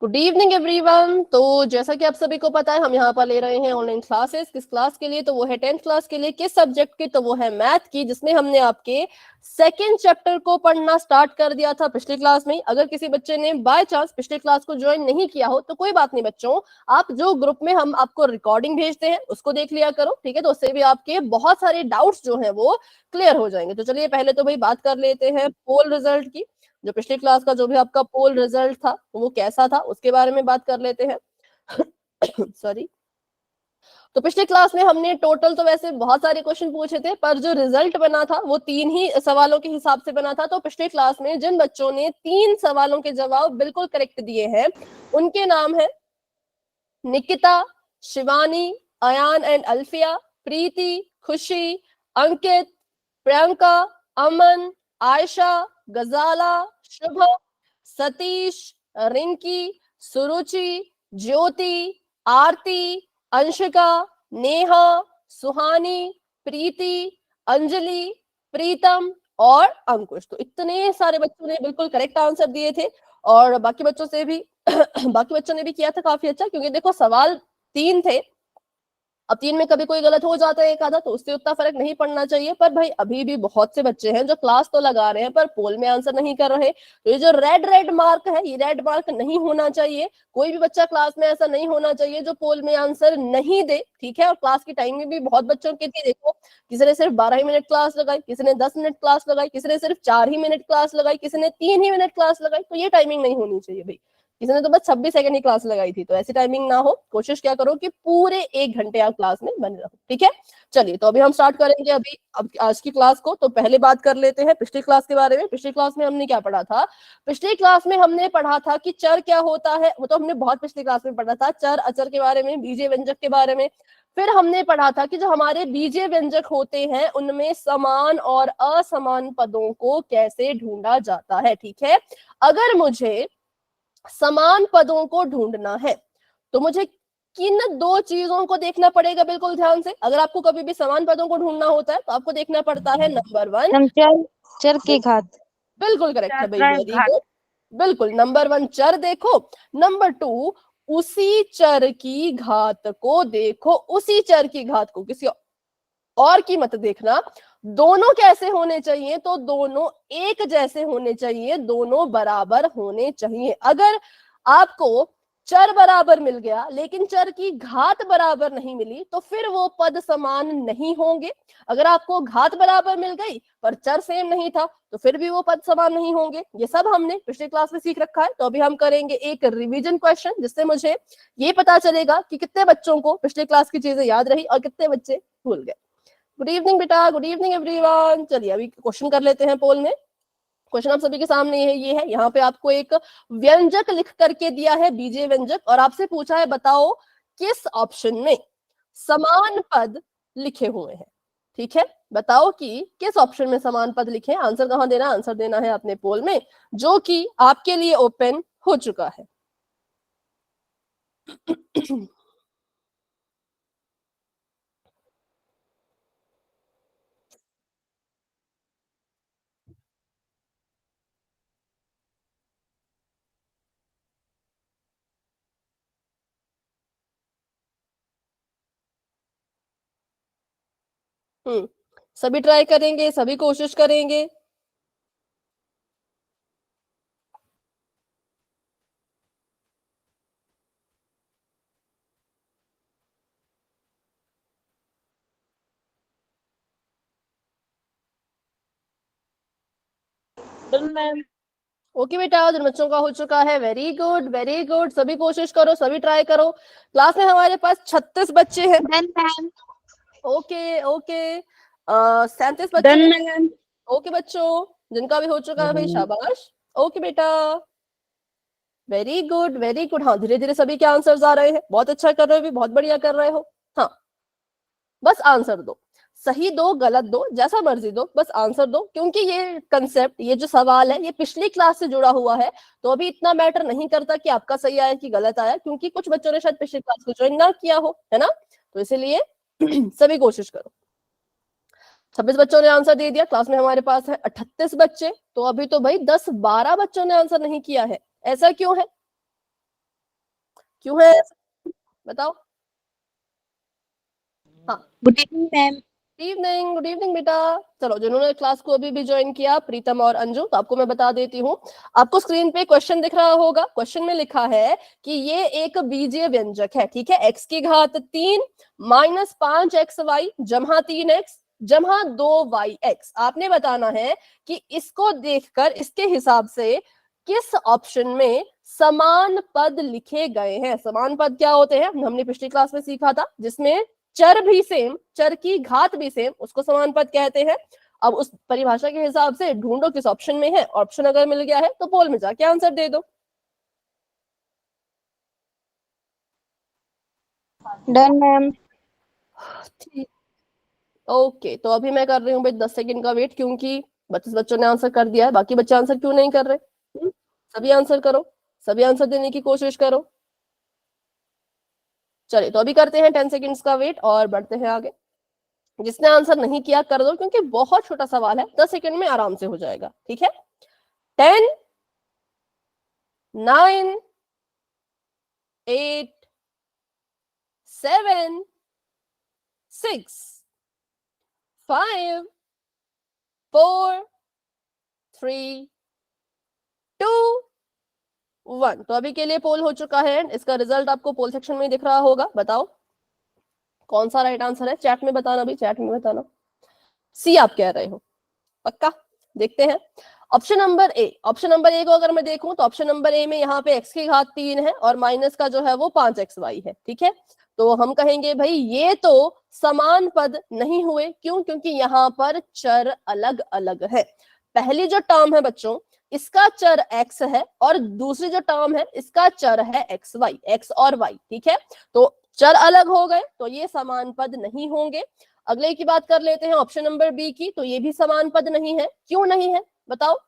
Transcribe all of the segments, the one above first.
Good evening everyone. तो जैसा कि आप सभी को पता है, हम यहाँ पर ले रहे हैं ऑनलाइन क्लासेस। किस क्लास के लिए? तो वो है 10th क्लास के लिए। किस सब्जेक्ट की? तो वो है मैथ की, जिसमें हमने आपके सेकेंड चैप्टर को पढ़ना स्टार्ट कर दिया था पिछली क्लास में। अगर किसी बच्चे ने बाय चांस पिछली क्लास को ज्वाइन नहीं किया हो तो कोई बात नहीं बच्चों, आप जो ग्रुप में हम आपको रिकॉर्डिंग भेजते हैं उसको देख लिया करो, ठीक है? तो उससे भी आपके बहुत सारे डाउट्स जो है वो क्लियर हो जाएंगे। तो चलिए पहले तो भाई बात कर लेते हैं पोल रिजल्ट की। जो पिछली क्लास का जो भी आपका पोल रिजल्ट था वो कैसा था उसके बारे में बात कर लेते हैं। सॉरी। तो पिछली क्लास में हमने टोटल तो वैसे बहुत सारे क्वेश्चन पूछे थे, पर जो रिजल्ट बना था वो 3 ही सवालों के हिसाब से बना था। तो पिछली क्लास में जिन बच्चों ने 3 सवालों के जवाब बिल्कुल करेक्ट दिए हैं उनके नाम है निकिता, शिवानी, अयान एंड अल्फिया, प्रीति, खुशी, अंकित, प्रियंका, अमन, आयशा, गजाला, शुभ, सतीश, रिंकी, सुरुचि, ज्योति, आरती, अंशिका, नेहा, सुहानी, प्रीति, अंजलि, प्रीतम और अंकुश। तो इतने सारे बच्चों ने बिल्कुल करेक्ट आंसर दिए थे और बाकी बच्चों से भी बाकी बच्चों ने भी किया था काफी अच्छा, क्योंकि देखो सवाल 3 थे। अब 3 में कभी कोई गलत हो जाता है एक आधा, तो उससे उतना फर्क नहीं पड़ना चाहिए। पर भाई अभी भी बहुत से बच्चे हैं जो क्लास तो लगा रहे हैं पर पोल में आंसर नहीं कर रहे। तो ये जो रेड रेड मार्क है, ये रेड मार्क नहीं होना चाहिए। कोई भी बच्चा क्लास में ऐसा नहीं होना चाहिए जो पोल में आंसर नहीं दे, ठीक है? और क्लास की टाइमिंग भी बहुत बच्चों की थी। देखो, किसी ने सिर्फ 12 ही मिनट क्लास लगाई, किसी ने 10 मिनट क्लास लगाई, किसी ने सिर्फ 4 ही मिनट क्लास लगाई, किसी ने 3 ही मिनट क्लास लगाई। तो ये टाइमिंग नहीं होनी चाहिए भाई। किसी ने तो बस 26 सेकंड ही क्लास लगाई थी। तो ऐसी टाइमिंग ना हो, कोशिश क्या करो कि पूरे 1 घंटे आप क्लास में बने रहो, ठीक है? चलिए, तो अभी हम स्टार्ट करेंगे अभी अब आज की क्लास को। तो पहले बात कर लेते हैं पिछली क्लास के बारे में। पिछली क्लास में हमने क्या पढ़ा था? पिछली क्लास में हमने पढ़ा था कि चर क्या होता है। वो तो हमने बहुत पिछली क्लास में पढ़ा था, चर अचर के बारे में, बीजीय व्यंजक के बारे में। फिर हमने पढ़ा था कि जो हमारे बीजीय व्यंजक होते हैं उनमें समान और असमान पदों को कैसे ढूंढा जाता है, ठीक है? अगर मुझे समान पदों को ढूंढना है तो मुझे किन 2 चीजों को देखना पड़ेगा बिल्कुल ध्यान से। अगर आपको कभी भी समान पदों को ढूंढना होता है तो आपको देखना पड़ता है नंबर 1 चर की घात। बिल्कुल करेक्ट है भाई, वेरी गुड। बिल्कुल, नंबर 1 चर देखो। नंबर 2 उसी चर की घात को देखो। उसी चर की घात को, किसी और की मत देखना। दोनों कैसे होने चाहिए? तो दोनों एक जैसे होने चाहिए, दोनों बराबर होने चाहिए। अगर आपको चर बराबर मिल गया लेकिन चर की घात बराबर नहीं मिली तो फिर वो पद समान नहीं होंगे। अगर आपको घात बराबर मिल गई पर चर सेम नहीं था तो फिर भी वो पद समान नहीं होंगे। ये सब हमने पिछले क्लास में सीख रखा है। तो अभी हम करेंगे एक रिवीजन क्वेश्चन, जिससे मुझे ये पता चलेगा कि कितने बच्चों को पिछले क्लास की चीजें याद रही और कितने बच्चे भूल गए। गुड इवनिंग बेटा, गुड इवनिंग एवरीवन। चलिए अभी क्वेश्चन कर लेते हैं पोल में। क्वेश्चन आप सभी के सामने है, ये है। यहाँ पे आपको एक व्यंजक लिख करके दिया है, बीजीय व्यंजक, और आपसे पूछा है बताओ किस ऑप्शन में समान पद लिखे हुए हैं, ठीक है? बताओ कि किस ऑप्शन में समान पद लिखे हैं। आंसर कहाँ देना? आंसर देना है अपने पोल में, जो कि आपके लिए ओपन हो चुका है। सभी ट्राई करेंगे, सभी कोशिश करेंगे। ओके बेटा, जिन बच्चों का हो चुका है, वेरी गुड वेरी गुड। सभी कोशिश करो, सभी ट्राई करो। क्लास में हमारे पास 36 बच्चे हैं। ओके ओके, 37 बच्चे हैं। ओके बच्चों, जिनका भी हो चुका है भाई शाबाश। ओके बेटा, वेरी गुड वेरी गुड। हाँ, धीरे धीरे सभी के आंसर्स आ रहे हैं। बहुत अच्छा कर रहे हो, भी बहुत बढ़िया कर रहे हो। हाँ, बस आंसर दो, सही दो गलत दो, जैसा मर्जी दो, बस आंसर दो। क्योंकि ये कंसेप्ट, ये जो सवाल है, ये पिछली क्लास से जुड़ा हुआ है। तो अभी इतना मैटर नहीं करता कि आपका सही आया कि गलत आया, क्योंकि कुछ बच्चों ने शायद पिछली क्लास को ज्वाइन ना किया हो, है ना? तो इसीलिए सभी कोशिश करो। 26 बच्चों ने आंसर दे दिया। क्लास में हमारे पास है 38 बच्चे, तो अभी तो भाई 10-12 बच्चों ने आंसर नहीं किया है। ऐसा क्यों है? क्यों है ऐसा? बताओ। हाँ, good evening ma'am. Evening, good evening बेटा। चलो, जिन्होंने क्लास को अभी भी ज्वाइन किया, प्रीतम और अंजू, तो आपको मैं बता देती हूँ। आपको स्क्रीन पे क्वेश्चन दिख रहा होगा। क्वेश्चन में लिखा है कि ये एक बीजीय व्यंजक है, ठीक है। एक्स की घात 3 माइनस 5xy जमा 3x जमा 2yx। आपने बताना है कि इसको देखकर, इसके हिसाब से किस ऑप्शन में समान पद लिखे गए हैं। समान पद क्या होते हैं, हमने पिछली क्लास में सीखा था, जिसमें चर भी सेम, चर की घात भी सेम, उसको समान पद कहते हैं। अब उस परिभाषा के हिसाब से ढूंढो किस ऑप्शन में है। ऑप्शन अगर मिल गया है तो पोल में जाके आंसर दे दो। Done ma'am. ठीक, ओके। तो अभी मैं कर रही हूँ भाई 10 सेकंड का वेट, क्योंकि 32 बच्चों ने आंसर कर दिया है। बाकी बच्चे आंसर क्यों नहीं कर रहे? सभी आंसर करो, सभी आंसर देने की कोशिश करो। चलिए, तो अभी करते हैं 10 सेकंड्स का वेट और बढ़ते हैं आगे। जिसने आंसर नहीं किया कर दो, क्योंकि बहुत छोटा सवाल है, 10 सेकंड में आराम से हो जाएगा, ठीक है। 10, 9, 8, 7, 6, 5, 4, 3, 2, 1। तो अभी के लिए पोल हो चुका है। इसका रिजल्ट आपको पोल सेक्शन में दिख रहा होगा। बताओ कौन सा राइट आंसर है, चैट में बताना, भी चैट में बताना। सी आप कह रहे हो, पक्का? देखते हैं। ऑप्शन नंबर ए, ऑप्शन नंबर ए को अगर मैं देखूं तो ऑप्शन नंबर ए में यहाँ पे x की घात 3 है और माइनस का जो है वो 5xy है, ठीक है। तो हम कहेंगे भाई ये तो समान पद नहीं हुए। क्यों? क्योंकि यहाँ पर चर अलग अलग है। पहली जो टर्म है बच्चों, इसका चर x है, और दूसरी जो टर्म है इसका चर है xy, x और y, ठीक है। तो चर अलग हो गए तो ये समान पद नहीं होंगे। अगले की बात कर लेते हैं, ऑप्शन नंबर बी की, तो ये भी समान पद नहीं है। क्यों नहीं है बताओ?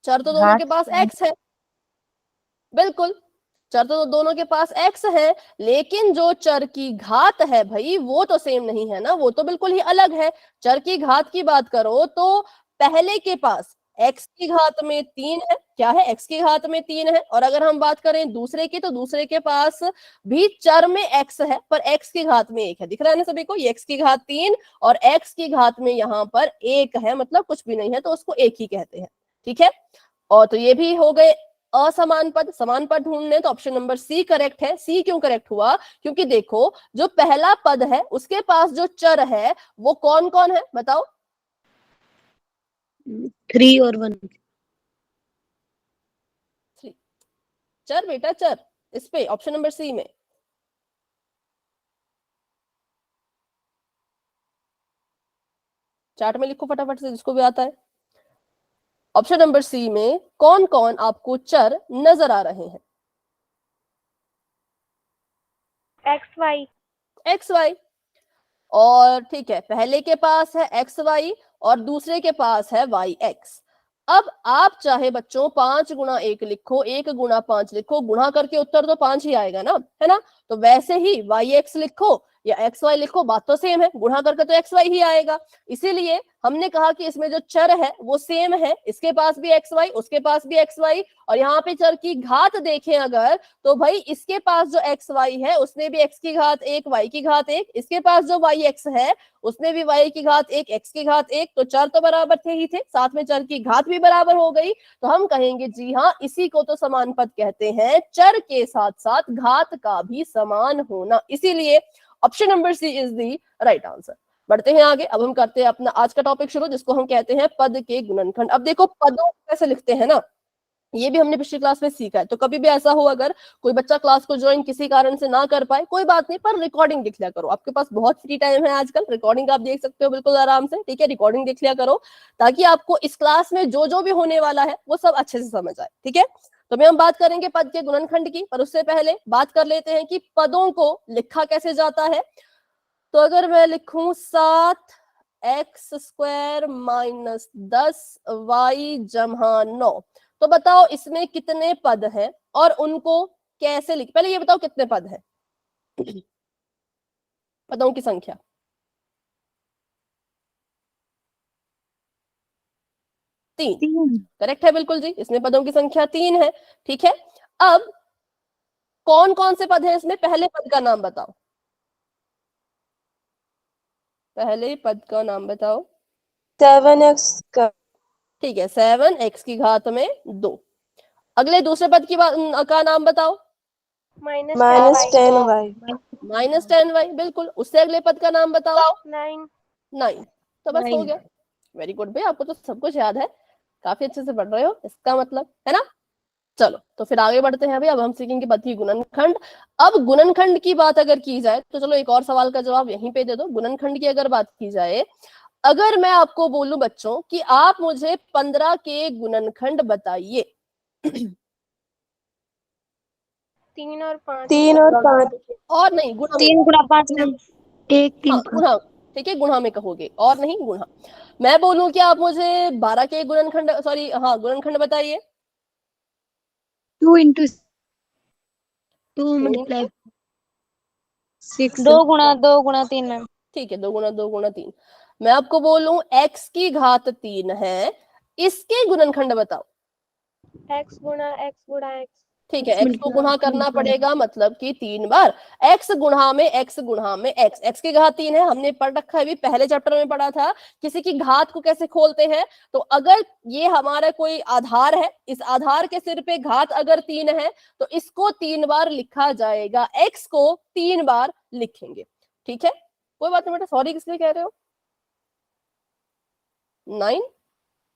चर तो दोनों के घात पास x है, बिल्कुल। चर तो दोनों के पास x है, लेकिन जो चर की घात है भाई वो तो सेम नहीं है ना, वो तो बिल्कुल ही अलग है। चर की घात की बात करो तो पहले के पास x की घात में 3 है, क्या है, x की घात में 3 है। और अगर हम बात करें दूसरे की, तो दूसरे के पास भी चर में x है, पर x की घात में 1 है। दिख रहा है ना सभी को, ये x की घात 3 और x की घात में यहाँ पर 1 है, मतलब कुछ भी नहीं है, तो उसको एक ही कहते हैं, ठीक है। और तो ये भी हो गए असमान पद। समान पद ढूंढने तो ऑप्शन नंबर सी करेक्ट है। सी क्यों करेक्ट हुआ? क्योंकि देखो, जो पहला पद है उसके पास जो चर है वो कौन कौन है बताओ? 3 और 1। चर बेटा, चर। इस पे ऑप्शन नंबर सी में चार्ट में लिखो फटाफट से, जिसको भी आता है। ऑप्शन नंबर सी में कौन कौन आपको चर नजर आ रहे हैं? X Y. एक्स वाई, और ठीक है, पहले के पास है एक्स वाई और दूसरे के पास है वाई एक्स। अब आप चाहे बच्चों 5 गुणा 1 लिखो, 1 गुणा 5 लिखो, गुणा करके उत्तर तो 5 ही आएगा ना, है ना। तो वैसे ही वाई एक्स लिखो या एक्स वाई लिखो, बात तो सेम है, गुणा करके तो एक्स वाई ही आएगा। इसीलिए हमने कहा कि इसमें जो चर है वो सेम है, इसके पास भी एक्स वाई, उसके पास भी एक्स वाई। और यहाँ पे चर की घात देखें अगर, तो भाई इसके पास जो एक्स वाई है उसमें भी एक्स की घात 1, वाई की घात 1, इसके पास जो वाई एक्स है उसमें भी वाई की घात 1, एक्स की घात 1। तो चर तो बराबर थे ही थे, साथ में चर की घात भी बराबर हो गई। तो हम कहेंगे जी हाँ, इसी को तो समान पद कहते हैं, चर के साथ साथ घात का भी समान होना। इसीलिए option number C is the right answer. बढ़ते हैं आगे। अब हम करते हैं अपना आज का टॉपिक शुरू, जिसको हम कहते हैं पद के गुणनखंड। अब देखो, पदों को कैसे लिखते हैं ना, ये भी हमने पिछली क्लास में सीखा है। तो कभी भी ऐसा हो, अगर कोई बच्चा क्लास को ज्वाइन किसी कारण से ना कर पाए, कोई बात नहीं, पर रिकॉर्डिंग देख लिया करो। आपके पास बहुत फ्री टाइम है आजकल, रिकॉर्डिंग आप देख सकते हो बिल्कुल आराम से, ठीक है। रिकॉर्डिंग देख लिया करो ताकि आपको इस क्लास में जो जो भी होने वाला है वो सब अच्छे से समझ आए, ठीक है। तो मैं हम बात करेंगे पद के गुणनखंड की, पर उससे पहले बात कर लेते हैं कि पदों को लिखा कैसे जाता है। तो अगर मैं लिखूं 7x² माइनस 10y जमा 9, तो बताओ इसमें कितने पद हैं और उनको कैसे लिख, पहले ये बताओ कितने पद हैं। पदों की संख्या? तीन। करेक्ट है बिल्कुल जी, इसमें पदों की संख्या 3 है। ठीक है, अब कौन कौन से पद हैं इसमें? पहले पद का नाम बताओ, पहले पद का नाम बताओ। 7x का ठीक है, 7x की घात में 2। अगले दूसरे पद की का नाम बताओ। -10y -10y, बिल्कुल। उससे अगले पद का नाम बताओ। 9 9। तो बस हो गया। वेरी गुड भाई, आपको तो सब कुछ याद है, काफी अच्छे से पढ़ रहे हो, इसका मतलब है ना। चलो तो फिर आगे बढ़ते हैं भाई, अब हम सीखेंगे पद की गुणनखंड। अब गुणनखंड की बात अगर की जाए तो चलो एक और सवाल का जवाब यहीं पे दे दो। गुणनखंड की अगर बात की जाए, अगर मैं आपको बोलूं बच्चों कि आप मुझे 15 के गुणनखंड बताइए। 3 और 5 और नहीं, गुणा में। 3 गुणा 5 में 1 हाँ 3 गुणा, ठीक है, गुणा में कहोगे और नहीं गुणा। मैं बोलूं कि आप मुझे 12 के गुणनखंड, सॉरी हाँ गुणनखंड बताइए। 2 into 2 2 multiply 6 2 गुणा 2 गुणा 3 मैम। ठीक है, 2 गुणा 2 गुणा 3। मैं आपको बोलूं x की घात 3 है, इसके गुणनखंड बताओ। x गुणा x ठीक है, x को गुणा करना पड़ेगा, मतलब कि 3 बार x गुणा में x गुणा में x। x की घात 3 है, हमने पढ़ रखा है, अभी पहले चैप्टर में पढ़ा था किसी की घात को कैसे खोलते हैं। तो अगर ये हमारा कोई आधार है, इस आधार के सिर पे घात अगर 3 है तो इसको 3 बार लिखा जाएगा, x को 3 बार लिखेंगे। ठीक है, कोई बात नहीं बेटा, सॉरी किस लिए कह रहे हो? 9?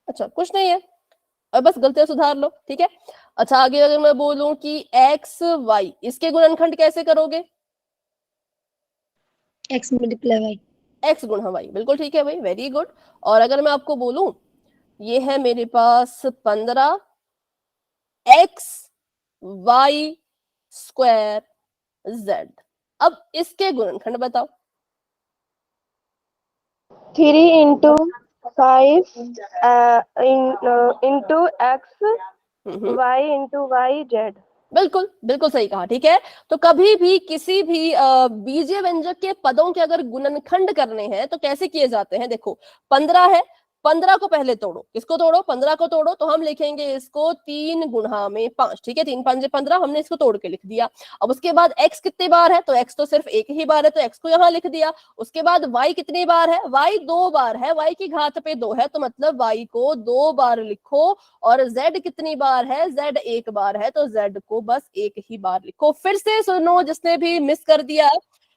अच्छा कुछ नहीं है, अब बस गलतियां सुधार लो। ठीक है, अच्छा आगे अगर मैं बोलूं कि एक्स वाई, इसके गुणनखंड कैसे करोगे? x multiply y एक्स गुणा वाई, बिल्कुल ठीक है भाई, वेरी गुड। और अगर मैं आपको बोलूं, ये है मेरे पास 15 एक्स वाई स्क्वायर जेड। अब इसके गुणनखंड बताओ। 3 into 5 into x y into y z। बिल्कुल बिल्कुल सही कहा। ठीक है, तो कभी भी किसी भी बीजीय व्यंजक के पदों के अगर गुणनखंड करने हैं तो कैसे किए जाते हैं? देखो 15 है, 15 को पहले तोड़ो। किसको तोड़ो? 15 को तोड़ो। तो हम लिखेंगे इसको 3 गुणा में 5। ठीक है, 3 5 15, हमने इसको तोड़ के लिख दिया। अब उसके बाद x कितने बार है? तो x तो सिर्फ एक ही बार है, तो x को यहाँ लिख दिया। उसके बाद y कितनी बार है? y 2 बार है, y की घात पे 2 है, तो मतलब y को 2 बार लिखो। और z कितनी बार है? z एक बार है, तो z को बस एक ही बार लिखो। फिर से सुनो, जिसने भी मिस कर दिया,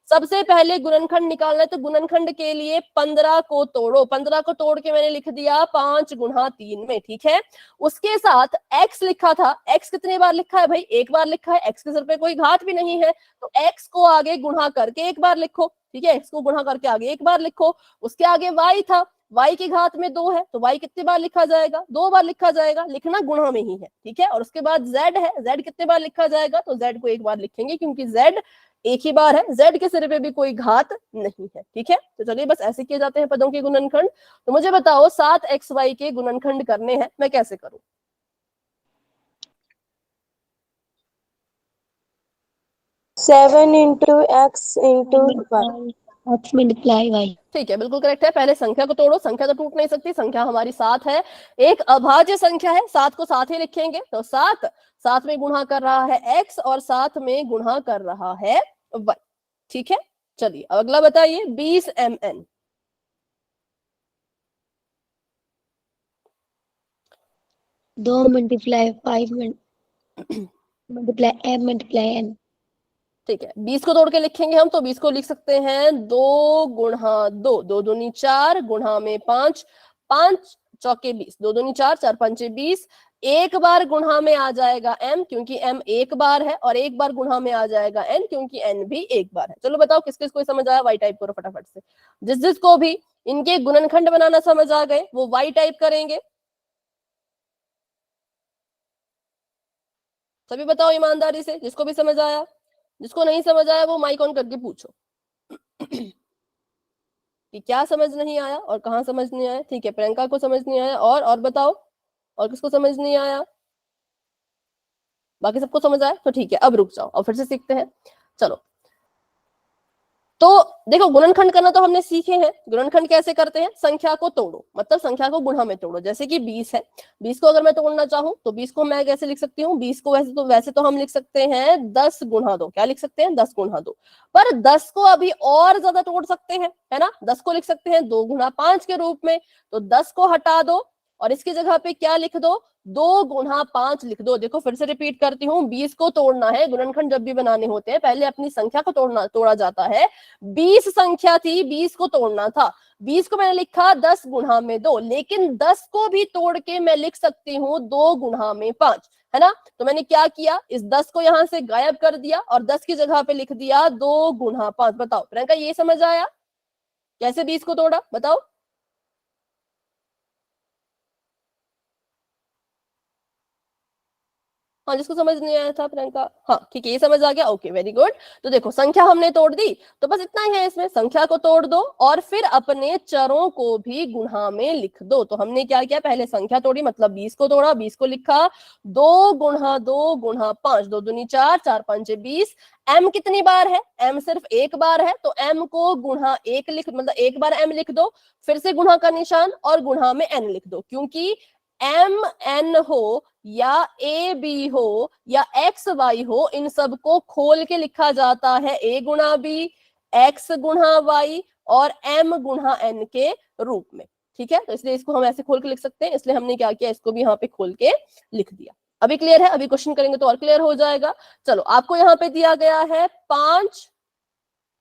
सबसे पहले गुणनखंड निकालना है, तो गुणनखंड के लिए 15 को तोड़ो। 15 को तोड़ के मैंने लिख दिया 5 गुणा 3 में। ठीक है, उसके साथ x लिखा था, x कितनी बार लिखा है भाई? एक बार लिखा है, x के सिर पे कोई घात भी नहीं है, तो x को आगे गुणा करके एक बार लिखो। ठीक है, x को गुणा करके आगे एक बार लिखो। उसके आगे y था, y की घात में 2 है, तो y कितनी बार लिखा जाएगा? 2 बार लिखा जाएगा, लिखना गुणा में ही है। ठीक है, और उसके बाद z है, z कितने बार लिखा जाएगा? तो z को एक बार लिखेंगे, क्योंकि z एक ही बार है, z के सिरे पे भी कोई घात नहीं है। ठीक है, तो चलिए बस ऐसे किए जाते हैं पदों के गुणनखंड। तो मुझे बताओ 7xy के गुणनखंड करने हैं, मैं कैसे करूं? 7 into x into x multiply y। ठीक है, बिल्कुल करेक्ट है। पहले संख्या को तोड़ो, संख्या तो टूट नहीं सकती, संख्या हमारी 7 है, एक अभाज्य संख्या है, 7 को साथ ही लिखेंगे। तो 7 साथ में गुणा कर रहा है x और साथ में गुणा कर रहा है y। ठीक है, चलिए अगला बताइए, 20 mn। 2 multiply 5 multiply m multiply n। ठीक है, 20 को तोड़ के लिखेंगे हम, तो 20 को लिख सकते हैं 2 गुणा 2, 2 दूनी 4 गुणा में 5, 5 चौके 20, 2 दूनी 4, 4 पंचे 20। एक बार गुणा में आ जाएगा m, क्योंकि m एक बार है, और एक बार गुणा में आ जाएगा n, क्योंकि n भी एक बार है। चलो बताओ किस किस को समझ आया? y टाइप करो फटाफट से। जिस जिसको भी इनके गुणनखंड बनाना समझ आ गए वो y टाइप करेंगे। सभी बताओ ईमानदारी से, जिसको भी समझ आया। जिसको नहीं समझ आया वो माइक ऑन करके पूछो कि क्या समझ नहीं आया और कहाँ समझ नहीं आया। ठीक है, प्रियंका को समझ नहीं आया, और बताओ, और किसको समझ नहीं आया? बाकी सबको समझ आया तो ठीक है, अब रुक जाओ और फिर से सीखते हैं। चलो, तो देखो गुणनखंड करना तो हमने सीखे हैं। गुणनखंड कैसे करते हैं, संख्या को तोड़ो, मतलब संख्या को गुणा में तोड़ो। जैसे कि 20 है, 20 को अगर मैं तोड़ना चाहूँ तो 20 को मैं कैसे लिख सकती हूँ, 20 को वैसे तो हम लिख सकते हैं 10 गुणा 2। क्या लिख सकते हैं, 10 गुणा 2। पर 10 को अभी और ज्यादा तोड़ सकते हैं, है ना। 10 को लिख सकते हैं 2 गुणा 5 के रूप में। तो 10 को हटा दो और इसकी जगह पे क्या लिख दो, 2 गुणा 5 लिख दो। देखो फिर से रिपीट करती हूँ, 20 को तोड़ना है। गुणनखंड जब भी बनाने होते हैं पहले अपनी संख्या को तोड़ा जाता है। 20 संख्या थी, 20 को तोड़ना था। 20 को मैंने लिखा 10 गुणा में 2, लेकिन 10 को भी तोड़ के मैं लिख सकती हूँ 2 गुणा में 5, है ना। तो मैंने क्या किया, इस 10 को यहां से गायब कर दिया और 10 की जगह पे लिख दिया 2 गुणा 5। बताओ प्रियंका, ये समझ आया कैसे 20 को तोड़ा, बताओ। हाँ, जिसको समझ नहीं आया था प्रियंका, हाँ ठीक है, ये समझ आ गया, ओके वेरी गुड। तो देखो संख्या हमने तोड़ दी, तो बस इतना ही है इसमें, संख्या को तोड़ दो और फिर अपने चरों को भी गुणा में लिख दो। तो हमने क्या किया, पहले संख्या तोड़ी, मतलब 20 को तोड़ा, 20 को लिखा 2 गुणा 2 गुणा 5, 2 दूनी 4, 4 5 20। m कितनी बार है, m सिर्फ एक बार है, तो m को गुणा 1 लिख, मतलब एक बार m लिख दो, फिर से गुणा का निशान और गुणा में n लिख दो। क्योंकि एम एन हो या ए बी हो या एक्स वाई हो, इन सबको खोल के लिखा जाता है ए गुणा बी, एक्स गुणा वाई और एम गुणा एन के रूप में। ठीक है, तो इसलिए इसको हम ऐसे खोल के लिख सकते हैं, इसलिए हमने क्या किया, इसको भी यहाँ पे खोल के लिख दिया। अभी क्लियर है, अभी क्वेश्चन करेंगे तो और क्लियर हो जाएगा। चलो, आपको यहाँ पे दिया गया है 5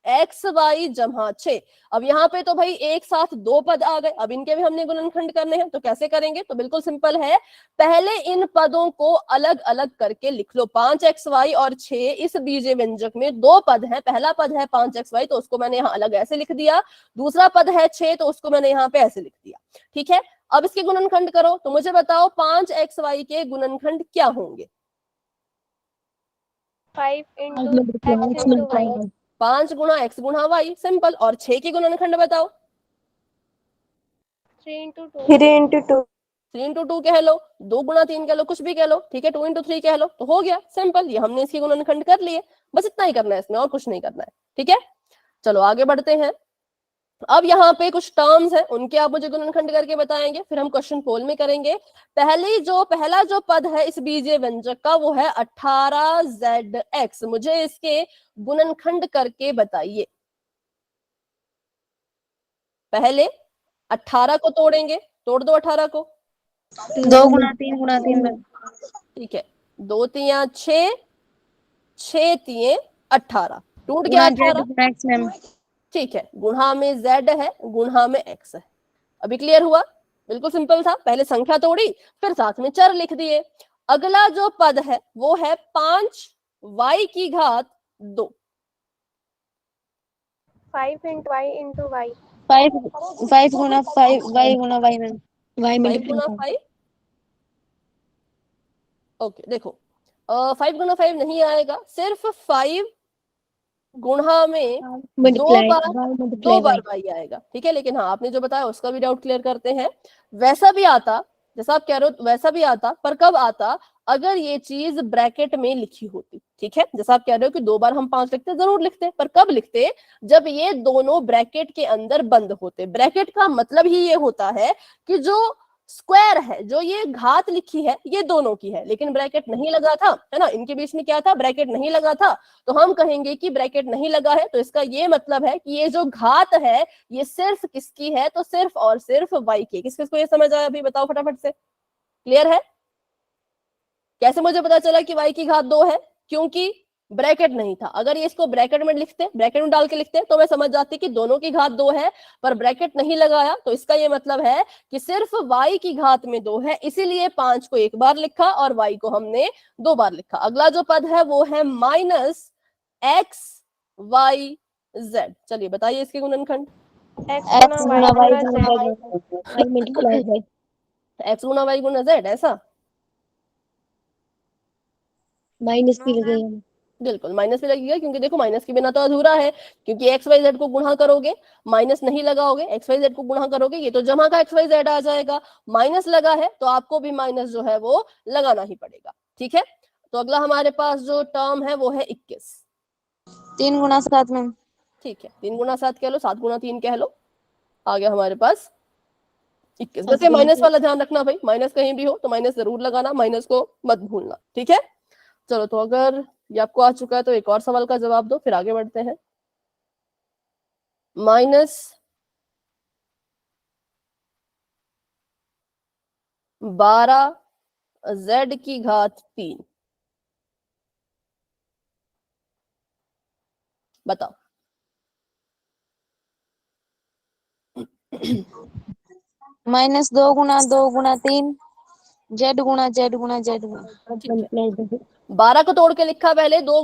एक्स वाई जमा 6। अब यहाँ पे तो भाई एक साथ दो पद आ गए, अब इनके भी हमने गुणनखंड करने हैं, तो कैसे करेंगे, तो बिल्कुल सिंपल है। पहले इन पदों को अलग अलग करके लिख लो। 5 एक्स वाई और 6, इस बीजे व्यंजक में दो पद हैं। पहला पद है 5 एक्स वाई, तो उसको मैंने यहाँ अलग ऐसे लिख दिया। दूसरा पद है 6, तो उसको मैंने यहाँ पे ऐसे लिख दिया। ठीक है, अब इसके गुणनखंड करो, तो मुझे बताओ 5 एक्स वाई के गुणनखंड क्या होंगे। 5 into x 5 गुणा एक्स गुणा वाई, सिंपल। और 6 के गुणनखंड बताओ। 3 into 2 3 इंटू 2 कह लो, 2 गुणा 3 कह लो, कुछ भी कह लो, ठीक है। 2 इंटू 3 कह लो, तो हो गया सिंपल। ये हमने इसके गुणनखंड कर लिए, बस इतना ही करना है इसमें, और कुछ नहीं करना है। ठीक है, चलो आगे बढ़ते हैं। अब यहाँ पे कुछ टर्म्स हैं, उनके आप मुझे गुणनखंड करके बताएंगे, फिर हम क्वेश्चन पोल में करेंगे। पहला जो पद है इस बीजीय व्यंजक का, वो है 18zx। मुझे इसके गुणनखंड करके बताइए। पहले 18 को तोड़ेंगे, तोड़ दो 18 को। 2 गुणा 3 गुणा 3 ठीक है, 2 3 6, 6 3 18, टूट गया 18। ठीक है, गुणा में z है, गुणा में x है। अभी क्लियर हुआ, बिल्कुल सिंपल था। पहले संख्या तोड़ी, फिर साथ में चर लिख दिए। अगला जो पद है वो है 5 y की घात 2। 5 into y 5 गुणा 5 y गुणा y में 5 गुणा 5, ओके देखो 5 गुणा 5 नहीं आएगा, सिर्फ 5 गुणा में दो बार y आएगा। ठीक है, लेकिन हाँ आपने जो बताया उसका भी डाउट क्लियर करते हैं। वैसा भी आता, जैसा आप कह रहे हो वैसा भी आता, पर कब आता, अगर ये चीज ब्रैकेट में लिखी होती। ठीक है, जैसा आप कह रहे हो कि 2 बार हम 5 लिखते, जरूर लिखते, पर कब लिखते, जब ये दोनों ब्रैकेट के अंदर बंद होते। ब्रैकेट का मतलब ही ये होता है कि जो स्क्वायर है, जो ये घात लिखी है, ये दोनों की है, लेकिन ब्रैकेट नहीं लगा था, है ना। इनके बीच में क्या था, ब्रैकेट नहीं लगा था, तो हम कहेंगे कि ब्रैकेट नहीं लगा है, तो इसका ये मतलब है कि ये जो घात है ये सिर्फ किसकी है, तो सिर्फ और सिर्फ y की। किस किस को ये समझ आया, अभी बताओ फटाफट से। क्लियर है, कैसे मुझे पता चला कि y की घात 2 है, क्योंकि ब्रैकेट नहीं था। अगर ये इसको ब्रैकेट में लिखते, ब्रैकेट में डाल के लिखते, तो मैं समझ जाती कि दोनों की घात 2 है, पर ब्रैकेट नहीं लगाया, तो इसका ये मतलब है कि सिर्फ y की घात में 2 है, इसीलिए 5 को एक बार लिखा और y को हमने 2 बार लिखा। अगला जो पद है वो है माइनस एक्स वाई जेड। चलिए बताइए इसके गुणनखंड। x गुणा y गुणा z एक्स गुणा वाई गुणा जेड, ऐसा माइनस भी लगेगा। बिल्कुल माइनस भी लगेगा, क्योंकि देखो माइनस के बिना तो अधूरा है, क्योंकि एक्स वाई जेड को गुणा करोगे, माइनस नहीं लगाओगे, एक्स वाई जेड को गुणा करोगे, ये तो जमा का एक्स वाई जेड आ जाएगा। माइनस लगा है तो आपको भी माइनस जो है वो लगाना ही पड़ेगा। ठीक है, तो अगला हमारे पास जो टर्म है वो है 21। 3 गुणा 7 में ठीक है, 3 गुना 7 कह लो, 7 गुना 3 कह लो, आ गया हमारे पास 21। वैसे माइनस वाला ध्यान रखना भाई, माइनस कहीं भी हो तो माइनस जरूर लगाना, माइनस को मत भूलना, ठीक है। चलो, तो अगर ये आपको आ चुका है तो एक और सवाल का जवाब दो, फिर आगे बढ़ते हैं। माइनस 12 z की घात 3, बताओ। -2 गुना 3 z गुना 12 को तोड़ के लिखा पहले 2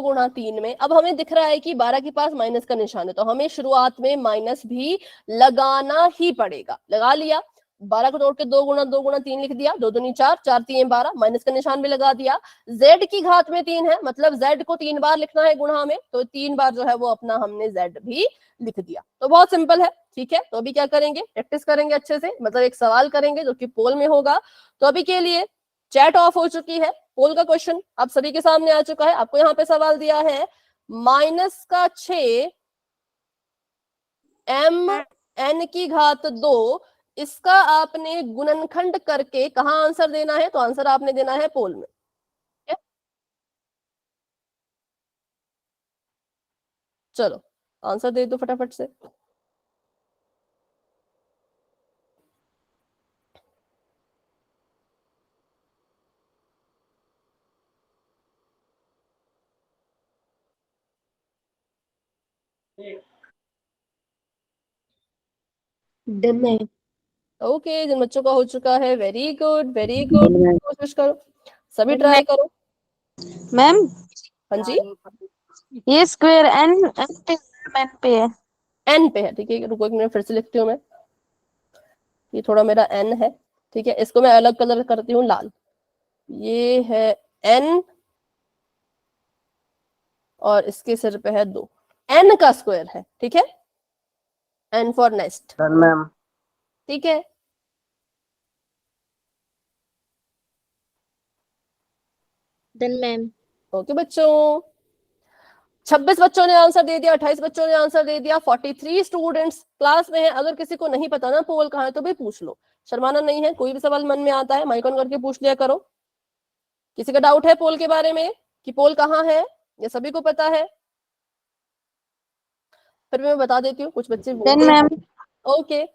गुना 3 में। अब हमें दिख रहा है कि 12 के पास माइनस का निशान है, तो हमें शुरुआत में माइनस भी लगाना ही पड़ेगा। लगा लिया, 12 को तोड़ के 2 गुना 3 लिख दिया, 2 दूनी 4, 4 3 12, माइनस का निशान भी लगा दिया। z की घात में 3 है, मतलब z को 3 बार लिखना है गुणा में, तो 3 बार जो है वो अपना हमने z भी लिख दिया। तो बहुत सिंपल है, ठीक है। तो अभी क्या करेंगे, प्रैक्टिस करेंगे अच्छे से, मतलब एक सवाल करेंगे जो कि पोल में होगा। तो अभी के लिए चैट ऑफ हो चुकी है, पोल का क्वेश्चन आप सभी के सामने आ चुका है। आपको यहाँ पे सवाल दिया है -6 m n की घात 2, इसका आपने गुणनखंड करके कहाँ आंसर देना है, तो आंसर आपने देना है पोल में। चलो आंसर दे दो फटाफट से। डन है। ओके, जिन बच्चों का हो चुका है, वेरी गुड वेरी गुड, कोशिश करो, सभी ट्राई करो। मैम हाँ जी, ये स्क्वायर एन पे है। एन पे है, ठीक है। रुको एक मिनट, फिर से लिखती हूँ मैं। ये थोड़ा मेरा एन है, ठीक है, इसको मैं अलग कलर करती हूँ, लाल। ये है एन और इसके सिर पे है 2, एन का स्क्वायर है, ठीक है, एन फॉर नेस्ट, मैम ठीक है। Done ma'am. ओके बच्चों, 26 बच्चों ने आंसर दे दिया, 28 बच्चों ने आंसर दे दिया, 43 स्टूडेंट्स क्लास में है। अगर किसी को नहीं पता ना पोल कहाँ है तो भी पूछ लो, शर्माना नहीं है। कोई भी सवाल मन में आता है माइक ऑन करके पूछ लिया करो। किसी का डाउट है पोल के बारे में कि पोल कहाँ है, ये सभी को पता है? फिर मैं बता देती हूँ, कुछ बच्चे डन मैम। ओके,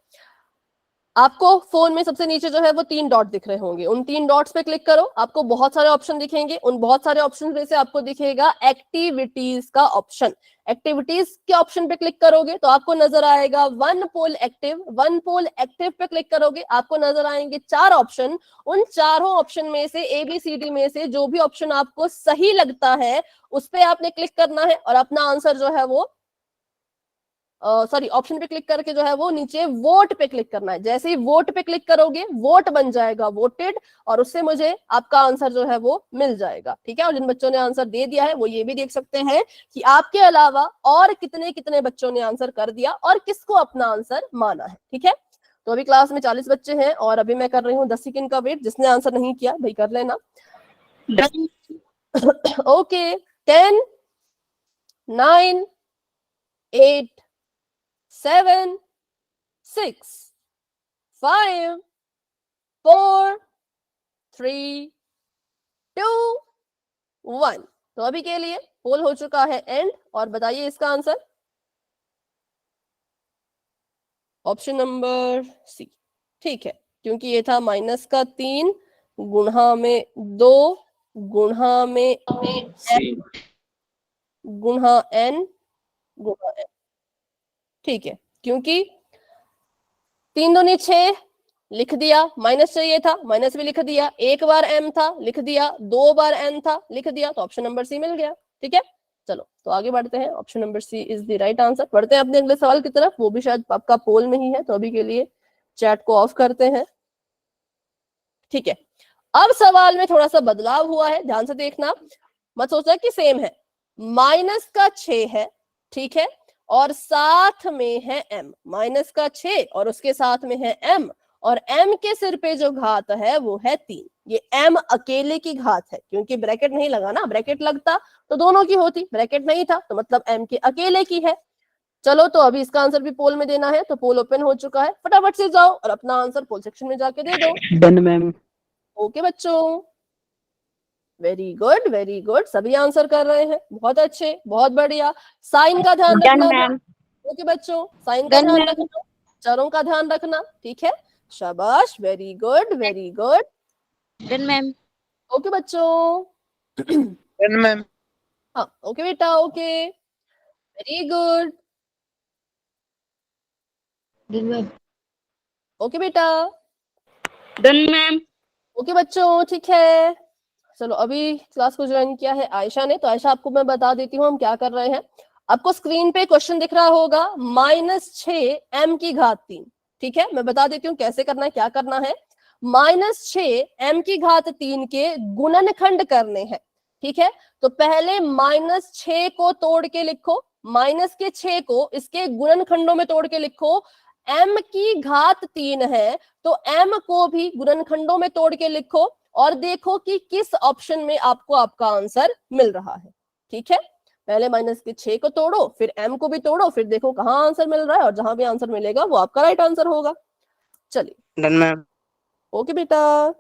आपको फोन में सबसे नीचे जो है वो 3 डॉट दिख रहे होंगे, उन 3 डॉट्स पे क्लिक करो, आपको बहुत सारे ऑप्शन दिखेंगे। उन बहुत सारे ऑप्शन में से आपको दिखेगा एक्टिविटीज का ऑप्शन। एक्टिविटीज के ऑप्शन पे क्लिक करोगे तो आपको नजर आएगा वन पोल एक्टिव। वन पोल एक्टिव पे क्लिक करोगे आपको नजर आएंगे 4 ऑप्शन। उन चारों ऑप्शन में से ABCD में से जो भी ऑप्शन आपको सही लगता है उस पे आपने क्लिक करना है और अपना आंसर जो है वो सॉरी ऑप्शन पे क्लिक करके जो है वो नीचे वोट पे क्लिक करना है। जैसे ही वोट पे क्लिक करोगे वोट बन जाएगा वोटेड, और उससे मुझे आपका आंसर जो है वो मिल जाएगा, ठीक है। और जिन बच्चों ने आंसर दे दिया है वो ये भी देख सकते हैं कि आपके अलावा और कितने कितने बच्चों ने आंसर कर दिया और किसको अपना आंसर माना है, ठीक है। तो अभी क्लास में 40 बच्चे हैं और अभी मैं कर रही हूँ 10 सेकंड का वेट। जिसने आंसर नहीं किया भाई कर लेना। ओके, 10 9 8 7 6 5 4 3 2 1। तो अभी के लिए पोल हो चुका है एंड, और बताइए इसका आंसर। ऑप्शन नंबर सी, ठीक है, क्योंकि ये था -3 गुणा में 2 गुणा में n गुणा n गुणा n, ठीक है। क्योंकि 3 दूनी 6 लिख दिया, माइनस चाहिए था माइनस भी लिख दिया, एक बार m था लिख दिया, 2 बार n था लिख दिया, तो ऑप्शन नंबर सी मिल गया, ठीक है। चलो तो आगे बढ़ते हैं, option number C is the right answer. बढ़ते हैं अपने अगले सवाल की तरफ, वो भी शायद आपका पोल में ही है। तो अभी के लिए चैट को ऑफ करते हैं, ठीक है। अब सवाल में थोड़ा सा बदलाव हुआ है, ध्यान से देखना, मत सोचना कि सेम है। -6 है, ठीक है, और साथ में है m। -6 और उसके साथ में है m, और m के सिर पे जो घात है वो है 3। ये m अकेले की घात है, क्योंकि ब्रैकेट नहीं लगा ना, ब्रैकेट लगता तो दोनों की होती, ब्रैकेट नहीं था तो मतलब m के अकेले की है। चलो तो अभी इसका आंसर भी पोल में देना है, तो पोल ओपन हो चुका है, फटाफट से जाओ और अपना आंसर पोल सेक्शन में जाके दे दो। Done ma'am. ओके बच्चों, वेरी गुड वेरी गुड, सभी आंसर कर रहे हैं, बहुत अच्छे, बहुत बढ़िया। साइन का ध्यान डन रखना। मैम। ओके बच्चों, साइन का डन ध्यान मैम। रखना, चरों का ध्यान रखना, ठीक है, शाबाश, very good very good. Done ma'am. Okay बच्चों। Done ma'am. हाँ ओके बेटा, okay, very good. Done ma'am. Okay बेटा। Done ma'am. ओके बच्चों, ठीक है। चलो अभी क्लास को ज्वाइन किया है आयशा ने, तो आयशा आपको मैं बता देती हूँ हम क्या कर रहे हैं। आपको स्क्रीन पे क्वेश्चन दिख रहा होगा -6m की घात 3, ठीक है, मैं बता देती हूँ कैसे करना है, क्या करना है। -6m की घात 3 के गुणनखंड करने हैं, ठीक है। तो पहले -6 को तोड़ के लिखो, माइनस के 6 को इसके गुणनखंडों में तोड़ के लिखो। m की घात 3 है, तो m को भी गुणनखंडों में तोड़ के लिखो और देखो कि किस ऑप्शन में आपको आपका आंसर मिल रहा है, ठीक है। पहले -6 को तोड़ो, फिर m को भी तोड़ो, फिर देखो कहाँ आंसर मिल रहा है, और जहां भी आंसर मिलेगा वो आपका राइट आंसर होगा। चलिए। Done ma'am. ओके बेटा।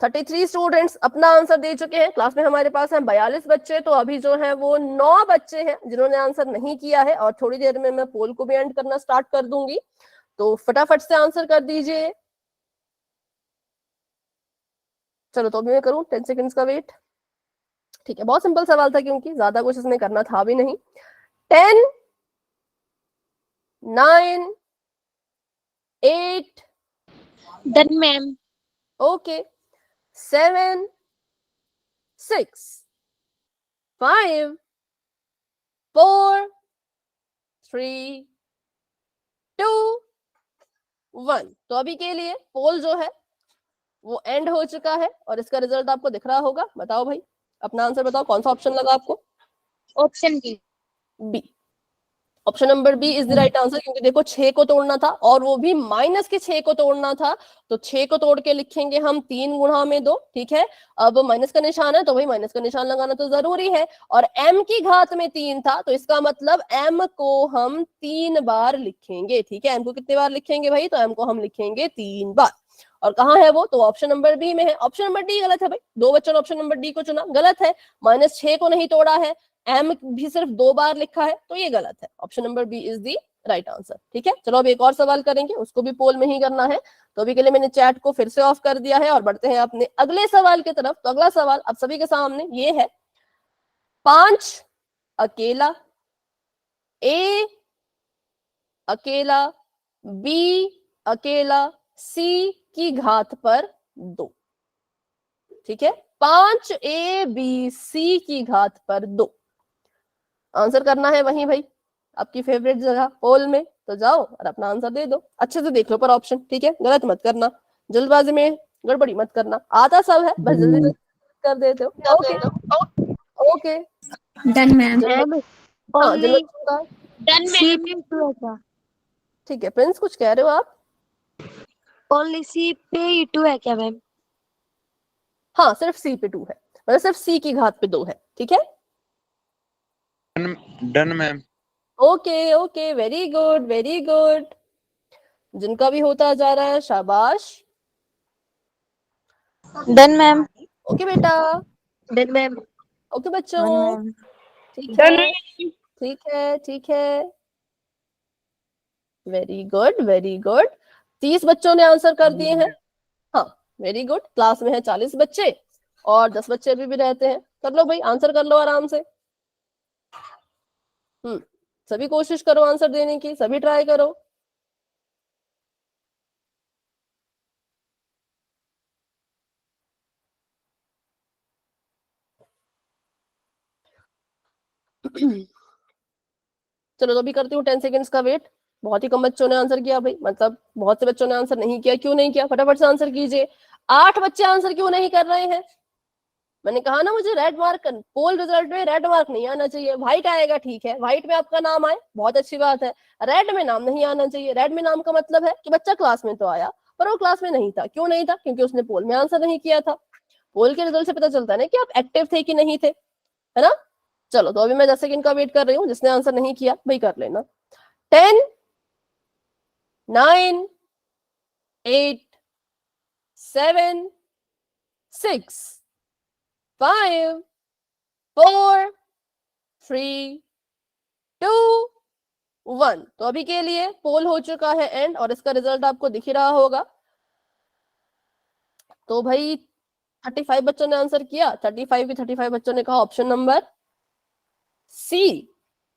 33 स्टूडेंट्स अपना आंसर दे चुके हैं, क्लास में हमारे पास हैं 42 बच्चे, तो अभी जो है वो 9 बच्चे हैं जिन्होंने आंसर नहीं किया है, और थोड़ी देर में मैं पोल को भी एंड करना स्टार्ट कर दूंगी, तो फटाफट से आंसर कर दीजिए। चलो तो अभी मैं करूं 10 सेकंड्स का वेट, ठीक है, बहुत सिंपल सवाल था क्योंकि ज्यादा कुछ इसमें करना था भी नहीं। 10 9 8 डन मैम। ओके 7 6 5 4 3 2 1। तो अभी के लिए पोल जो है वो एंड हो चुका है और इसका रिजल्ट आपको दिख रहा होगा। बताओ भाई, अपना आंसर बताओ, कौन सा ऑप्शन लगा आपको? Option B. B, option number B is the right answer, क्योंकि देखो 6 को तोड़ना था और वो भी -6 को तोड़ना था, तो 6 को तोड़ के लिखेंगे हम 3 गुणा में 2, ठीक है। अब माइनस का निशान है तो भाई माइनस का निशान लगाना तो जरूरी है, और m की घात में 3 था, तो इसका मतलब m को हम 3 बार लिखेंगे, ठीक है। m को कितने बार लिखेंगे भाई? तो m को हम लिखेंगे 3 बार। और कहाँ है वो? तो ऑप्शन नंबर बी में है। ऑप्शन नंबर डी गलत है भाई, 2 बच्चों ने ऑप्शन नंबर डी को चुना, गलत है। -6 को नहीं तोड़ा है, m भी सिर्फ 2 बार लिखा है, तो ये गलत है। Option number B is the right answer, ठीक है। चलो अब एक और सवाल करेंगे, उसको भी पोल में ही करना है, तो अभी के लिए मैंने चैट को फिर से ऑफ कर दिया है और बढ़ते हैं अपने अगले सवाल की तरफ। तो अगला सवाल आप सभी के सामने ये है, 5 अकेला, ए अकेला, बी अकेला, सी की घात पर 2, ठीक है। 5 A B C की घात पर 2 आंसर करना है वहीं भाई, आपकी फेवरेट जगह पोल में, तो जाओ और अपना आंसर दे दो। अच्छे से देख लो पर ऑप्शन, ठीक है, गलत मत करना, जल्दबाजी में गड़बड़ी मत करना, आता सब है बस जल्दी कर देते हो। Okay okay done ma'am. हाँ जिन बच्चों का, डन मैम। ठीक है। प्रिंस कुछ कह रहे हो आप? ओनली सी पे ही 2 है क्या मैम? हाँ सिर्फ सी पे 2 है, मतलब सिर्फ सी की घात पे 2 है, ठीक है। Done ma'am. Okay okay, very good very good, जिनका भी होता जा रहा है शाबाश। Done ma'am. ओके बेटा। Done ma'am. ओके बच्चों, ठीक डन है ठीक है ठीक है, वेरी गुड वेरी गुड। 30 बच्चों ने आंसर कर दिए हैं, हाँ वेरी गुड। क्लास में है 40 बच्चे और 10 बच्चे अभी भी रहते हैं, कर लो भाई, आंसर कर लो आराम से। सभी कोशिश करो आंसर देने की, सभी ट्राई करो। चलो तो अभी करती हूँ 10 सेकेंड्स का वेट। बहुत ही कम बच्चों ने आंसर किया भाई, मतलब बहुत से बच्चों ने आंसर नहीं किया, क्यों नहीं किया? फटाफट से आंसर कीजिए। 8 बच्चे आंसर क्यों नहीं कर रहे हैं? मैंने कहा ना मुझे रेड मार्क, पोल रिजल्ट में रेड मार्क नहीं आना चाहिए, व्हाइट आएगा, ठीक है, व्हाइट में आपका नाम आए बहुत अच्छी बात है, रेड में नाम नहीं आना चाहिए। रेड में नाम का मतलब है कि बच्चा क्लास में तो आया पर वो क्लास में नहीं था। क्यों नहीं था? क्योंकि उसने पोल में आंसर नहीं किया था। पोल के रिजल्ट से पता चलता है ना कि आप एक्टिव थे कि नहीं थे, है ना। चलो, तो अभी मैं 10 सेकंड का वेट कर रही हूँ, जिसने आंसर नहीं किया भाई कर लेना। 10, 9, 8, 7, 6, 5, 4, 3, 2, 1। तो अभी के लिए पोल हो चुका है एंड, और इसका रिजल्ट आपको दिख ही रहा होगा। तो भाई 35 बच्चों ने आंसर किया, 35 के 35 बच्चों ने कहा ऑप्शन नंबर सी।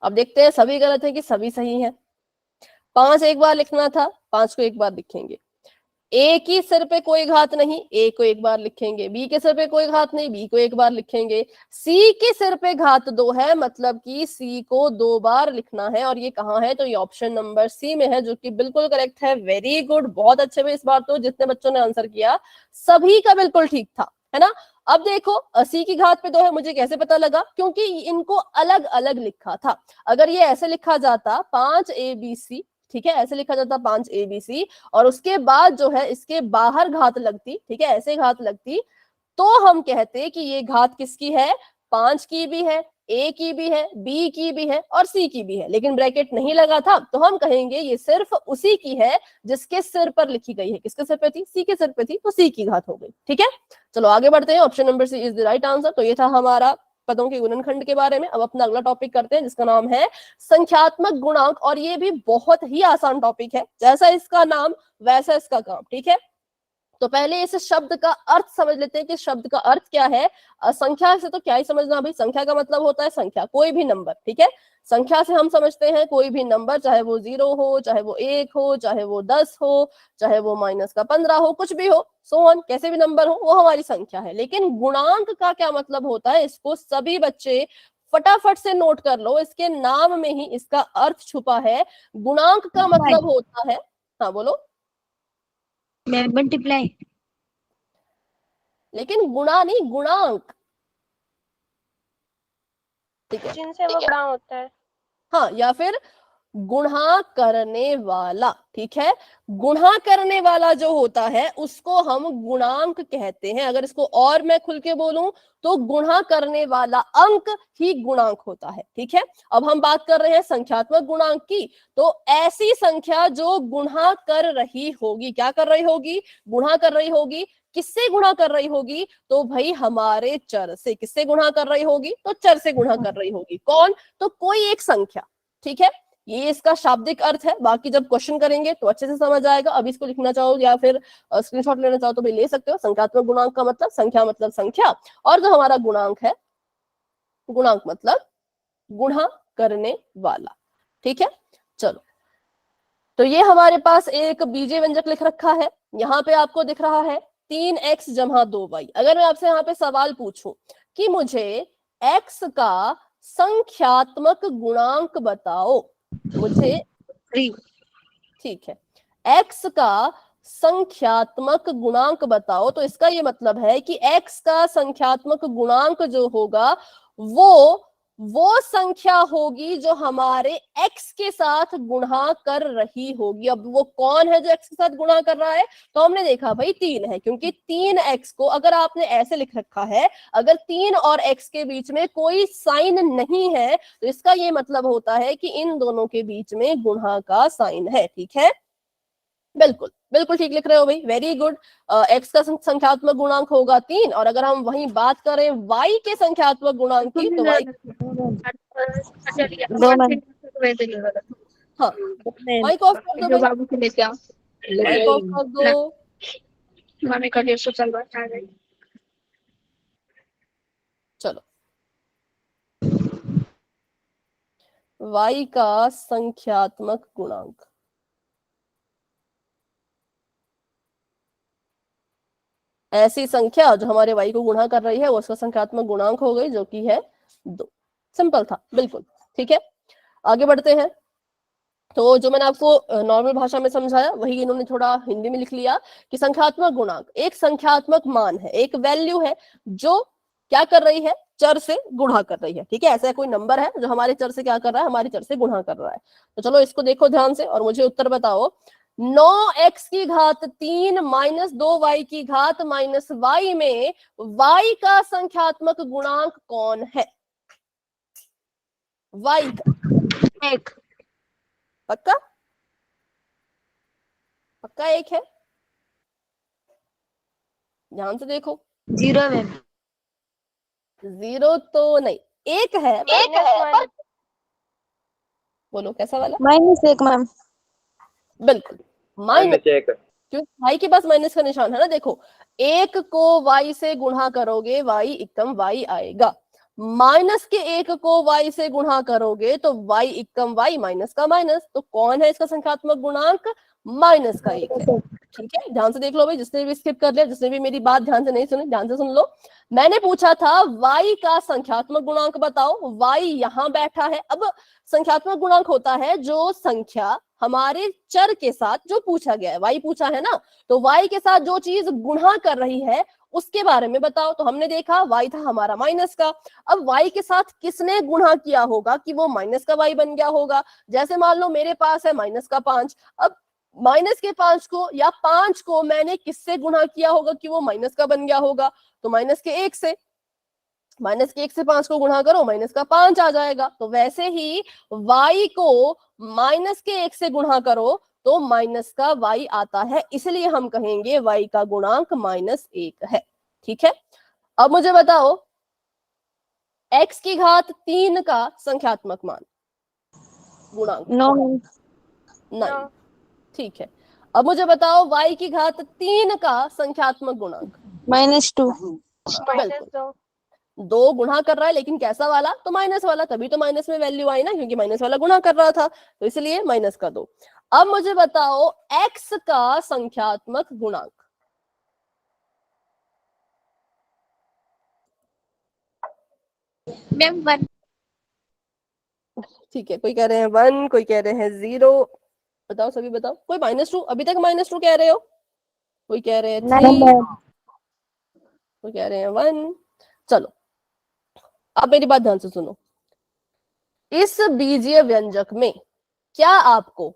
अब देखते हैं सभी गलत है कि सभी सही है। 5 एक बार लिखना था, 5 को एक बार लिखेंगे। ए की सिर पे कोई घात नहीं, ए को एक बार लिखेंगे। बी के सिर पे कोई घात नहीं, बी को एक बार लिखेंगे। सी के सिर पे घात 2 है, मतलब कि सी को 2 बार लिखना है। और ये कहाँ है? तो ये ऑप्शन नंबर सी में है, जो कि बिल्कुल करेक्ट है। वेरी गुड, बहुत अच्छे में। इस बार तो जितने बच्चों ने आंसर किया सभी का बिल्कुल ठीक था, है ना। अब देखो, सी की घात पे 2 है, मुझे कैसे पता लगा? क्योंकि इनको अलग अलग लिखा था। अगर ये ऐसे लिखा जाता 5ABC, ठीक है, ऐसे लिखा जाता 5ABC, और उसके बाद जो है इसके बाहर घात लगती, ठीक है, ऐसे घात लगती, तो हम कहते कि ये घात किसकी है? 5 की भी है, ए की भी है, बी की भी है और सी की भी है। लेकिन ब्रैकेट नहीं लगा था, तो हम कहेंगे ये सिर्फ उसी की है जिसके सिर पर लिखी गई है। किसके सिर पे थी? सी के सिर पे थी, तो सी की घात हो गई। ठीक है, चलो आगे बढ़ते हैं। Option number C is the right answer. तो ये था हमारा पदों के गुणनखंड के बारे में। अब अपना अगला टॉपिक करते हैं, जिसका नाम है संख्यात्मक गुणांक। और ये भी बहुत ही आसान टॉपिक है, जैसा इसका नाम वैसा इसका काम। ठीक है, तो पहले इस शब्द का अर्थ समझ लेते हैं कि शब्द का अर्थ क्या है। संख्या से तो क्या ही समझना भाई, संख्या का मतलब होता है संख्या, कोई भी नंबर। ठीक है, संख्या से हम समझते हैं कोई भी नंबर, चाहे वो 0 हो, चाहे वो 1 हो, चाहे वो 10 हो, चाहे वो -15 हो, कुछ भी हो, सो ऑन, कैसे भी नंबर हो, वो हमारी संख्या है। लेकिन गुणांक का क्या मतलब होता है, इसको सभी बच्चे फटाफट से नोट कर लो, इसके नाम में ही इसका अर्थ छुपा है। गुणांक का मतलब होता है, हाँ बोलो। मल्टीप्लाई। लेकिन गुणा नहीं, गुणांक। ठीक है, जिनसे वो गुणा होता है। हाँ, या फिर गुणा करने वाला। ठीक है, गुणा करने वाला जो होता है उसको हम गुणांक कहते हैं। अगर इसको और मैं खुल के बोलूं तो गुणा करने वाला अंक ही गुणांक होता है। ठीक है, अब हम बात कर रहे हैं संख्यात्मक गुणांक की। तो ऐसी संख्या जो गुणा कर रही होगी, क्या कर रही होगी? गुणा कर रही होगी। किससे गुणा कर रही होगी? तो भाई हमारे चर से। किससे गुणा कर रही होगी? तो चर से गुणा कर रही होगी। कौन? तो कोई एक संख्या। ठीक है, ये इसका शाब्दिक अर्थ है। बाकी जब क्वेश्चन करेंगे तो अच्छे से समझ आएगा। अभी इसको लिखना चाहो या फिर स्क्रीनशॉट लेना चाहो तो भी ले सकते हो। संख्यात्मक गुणांक का मतलब संख्या, मतलब संख्या, और जो हमारा गुणांक है, गुणांक मतलब गुणा करने वाला। ठीक है, चलो, तो ये हमारे पास एक बीजीय व्यंजक लिख रखा है। यहाँ पे आपको दिख रहा है 3x जमा 2y। अगर मैं आपसे यहाँ पे सवाल पूछूं कि मुझे x का संख्यात्मक गुणांक बताओ, मुझे, ठीक है, x का संख्यात्मक गुणांक बताओ, तो इसका ये मतलब है कि x का संख्यात्मक गुणांक जो होगा वो संख्या होगी जो हमारे x के साथ गुणा कर रही होगी। अब वो कौन है जो x के साथ गुणा कर रहा है? तो हमने देखा भाई 3 है, क्योंकि 3x को अगर आपने ऐसे लिख रखा है, अगर 3 और x के बीच में कोई साइन नहीं है, तो इसका ये मतलब होता है कि इन दोनों के बीच में गुणा का साइन है। ठीक है, बिल्कुल बिल्कुल ठीक लिख रहे हो भाई, वेरी गुड। x का संख्यात्मक गुणांक होगा 3, और अगर हम वहीं बात करें y के संख्यात्मक गुणांक की, तो y, हाँ, माइक ऑफ कर दो भाई, माइक ऑफ कर दो। चलो, y का संख्यात्मक गुणांक, ऐसी संख्या जो हमारे y को गुणा कर रही है वो उसका संख्यात्मक गुणांक हो गई, जो कि है 2। सिंपल था, बिल्कुल। ठीक है, आगे बढ़ते हैं। तो जो मैंने आपको नॉर्मल भाषा में समझाया वही इन्होंने थोड़ा हिंदी में लिख लिया कि संख्यात्मक गुणांक एक संख्यात्मक मान है, एक वैल्यू है जो क्या कर रही है? चर से गुणा कर रही है। ठीक है, ऐसा कोई नंबर है जो हमारे चर से क्या कर रहा है? हमारे चर से गुणा कर रहा है। तो चलो इसको देखो ध्यान से और मुझे उत्तर बताओ। 9x की घात 3 माइनस 2y की घात माइनस y में y का संख्यात्मक गुणांक कौन है? y का 1 पक्का पक्का 1 है, ध्यान से देखो। 0 मैम 0 तो नहीं, 1 है पर -1 बोलो कैसा वाला? -1 मैम बिल्कुल माइनस, -1 क्योंकि y के पास माइनस का निशान है ना। देखो 1 को y से गुणा करोगे y इक्कम y आएगा, माइनस के 1 को y से गुणा करोगे तो y इक्कम y, माइनस का माइनस। तो कौन है इसका संख्यात्मक गुणांक? माइनस का 1 है। ठीक है, ध्यान से देख लो भाई, जिसने भी स्किप कर लिया, जिसने भी मेरी बात ध्यान से नहीं सुनी, ध्यान से सुन लो। मैंने पूछा था y का संख्यात्मक गुणांक बताओ, y यहां बैठा है। अब संख्यात्मक गुणांक होता है जो संख्या हमारे चर के साथ जो पूछा गया है, y पूछा है ना, तो y के साथ जो चीज गुणा कर रही है उसके बारे में बताओ। तो हमने देखा y था हमारा माइनस का, अब y के साथ किसने गुणा किया होगा कि वो माइनस का y बन गया होगा? जैसे मान लो मेरे पास है माइनस का 5, अब माइनस के 5 को या 5 को मैंने किससे गुणा किया होगा कि वो माइनस का बन गया होगा? तो माइनस के 1 से, माइनस के 1 से 5 को गुणा करो, माइनस का 5 आ जाएगा। तो वैसे ही y को माइनस के 1 से गुणा करो तो माइनस का y आता है, इसलिए हम कहेंगे y का गुणांक -1 है। ठीक है, अब मुझे बताओ x की घात 3 का संख्यात्मक मान गुणांक? नो मैम नहीं। ठीक है, अब मुझे बताओ y की घात 3 का संख्यात्मक गुणांक? -2 बिल्कुल, 2 गुणा कर रहा है, लेकिन कैसा वाला? तो माइनस वाला, तभी तो माइनस में वैल्यू आई ना, क्योंकि माइनस वाला गुणा कर रहा था, तो इसलिए -2। अब मुझे बताओ x का संख्यात्मक गुणांक? मैम 1 ठीक है, कोई कह रहे हैं 1, कोई कह रहे हैं 0, बताओ सभी बताओ। कोई -2, अभी तक -2 कह रहे हो, कोई कह रहे हैं 3, कोई कह रहे हैं 1। चलो अब मेरी बात ध्यान से सुनो, इस बीजीय व्यंजक में क्या आपको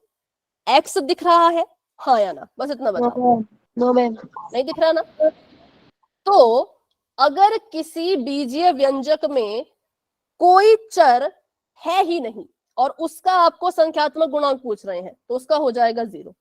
x दिख रहा है? हाँ या ना, बस इतना बताओ। नो मैम नहीं दिख रहा ना? तो अगर किसी बीजीय व्यंजक में कोई चर है ही नहीं और उसका आपको संख्यात्मक गुणांक पूछ रहे हैं तो उसका हो जाएगा 0।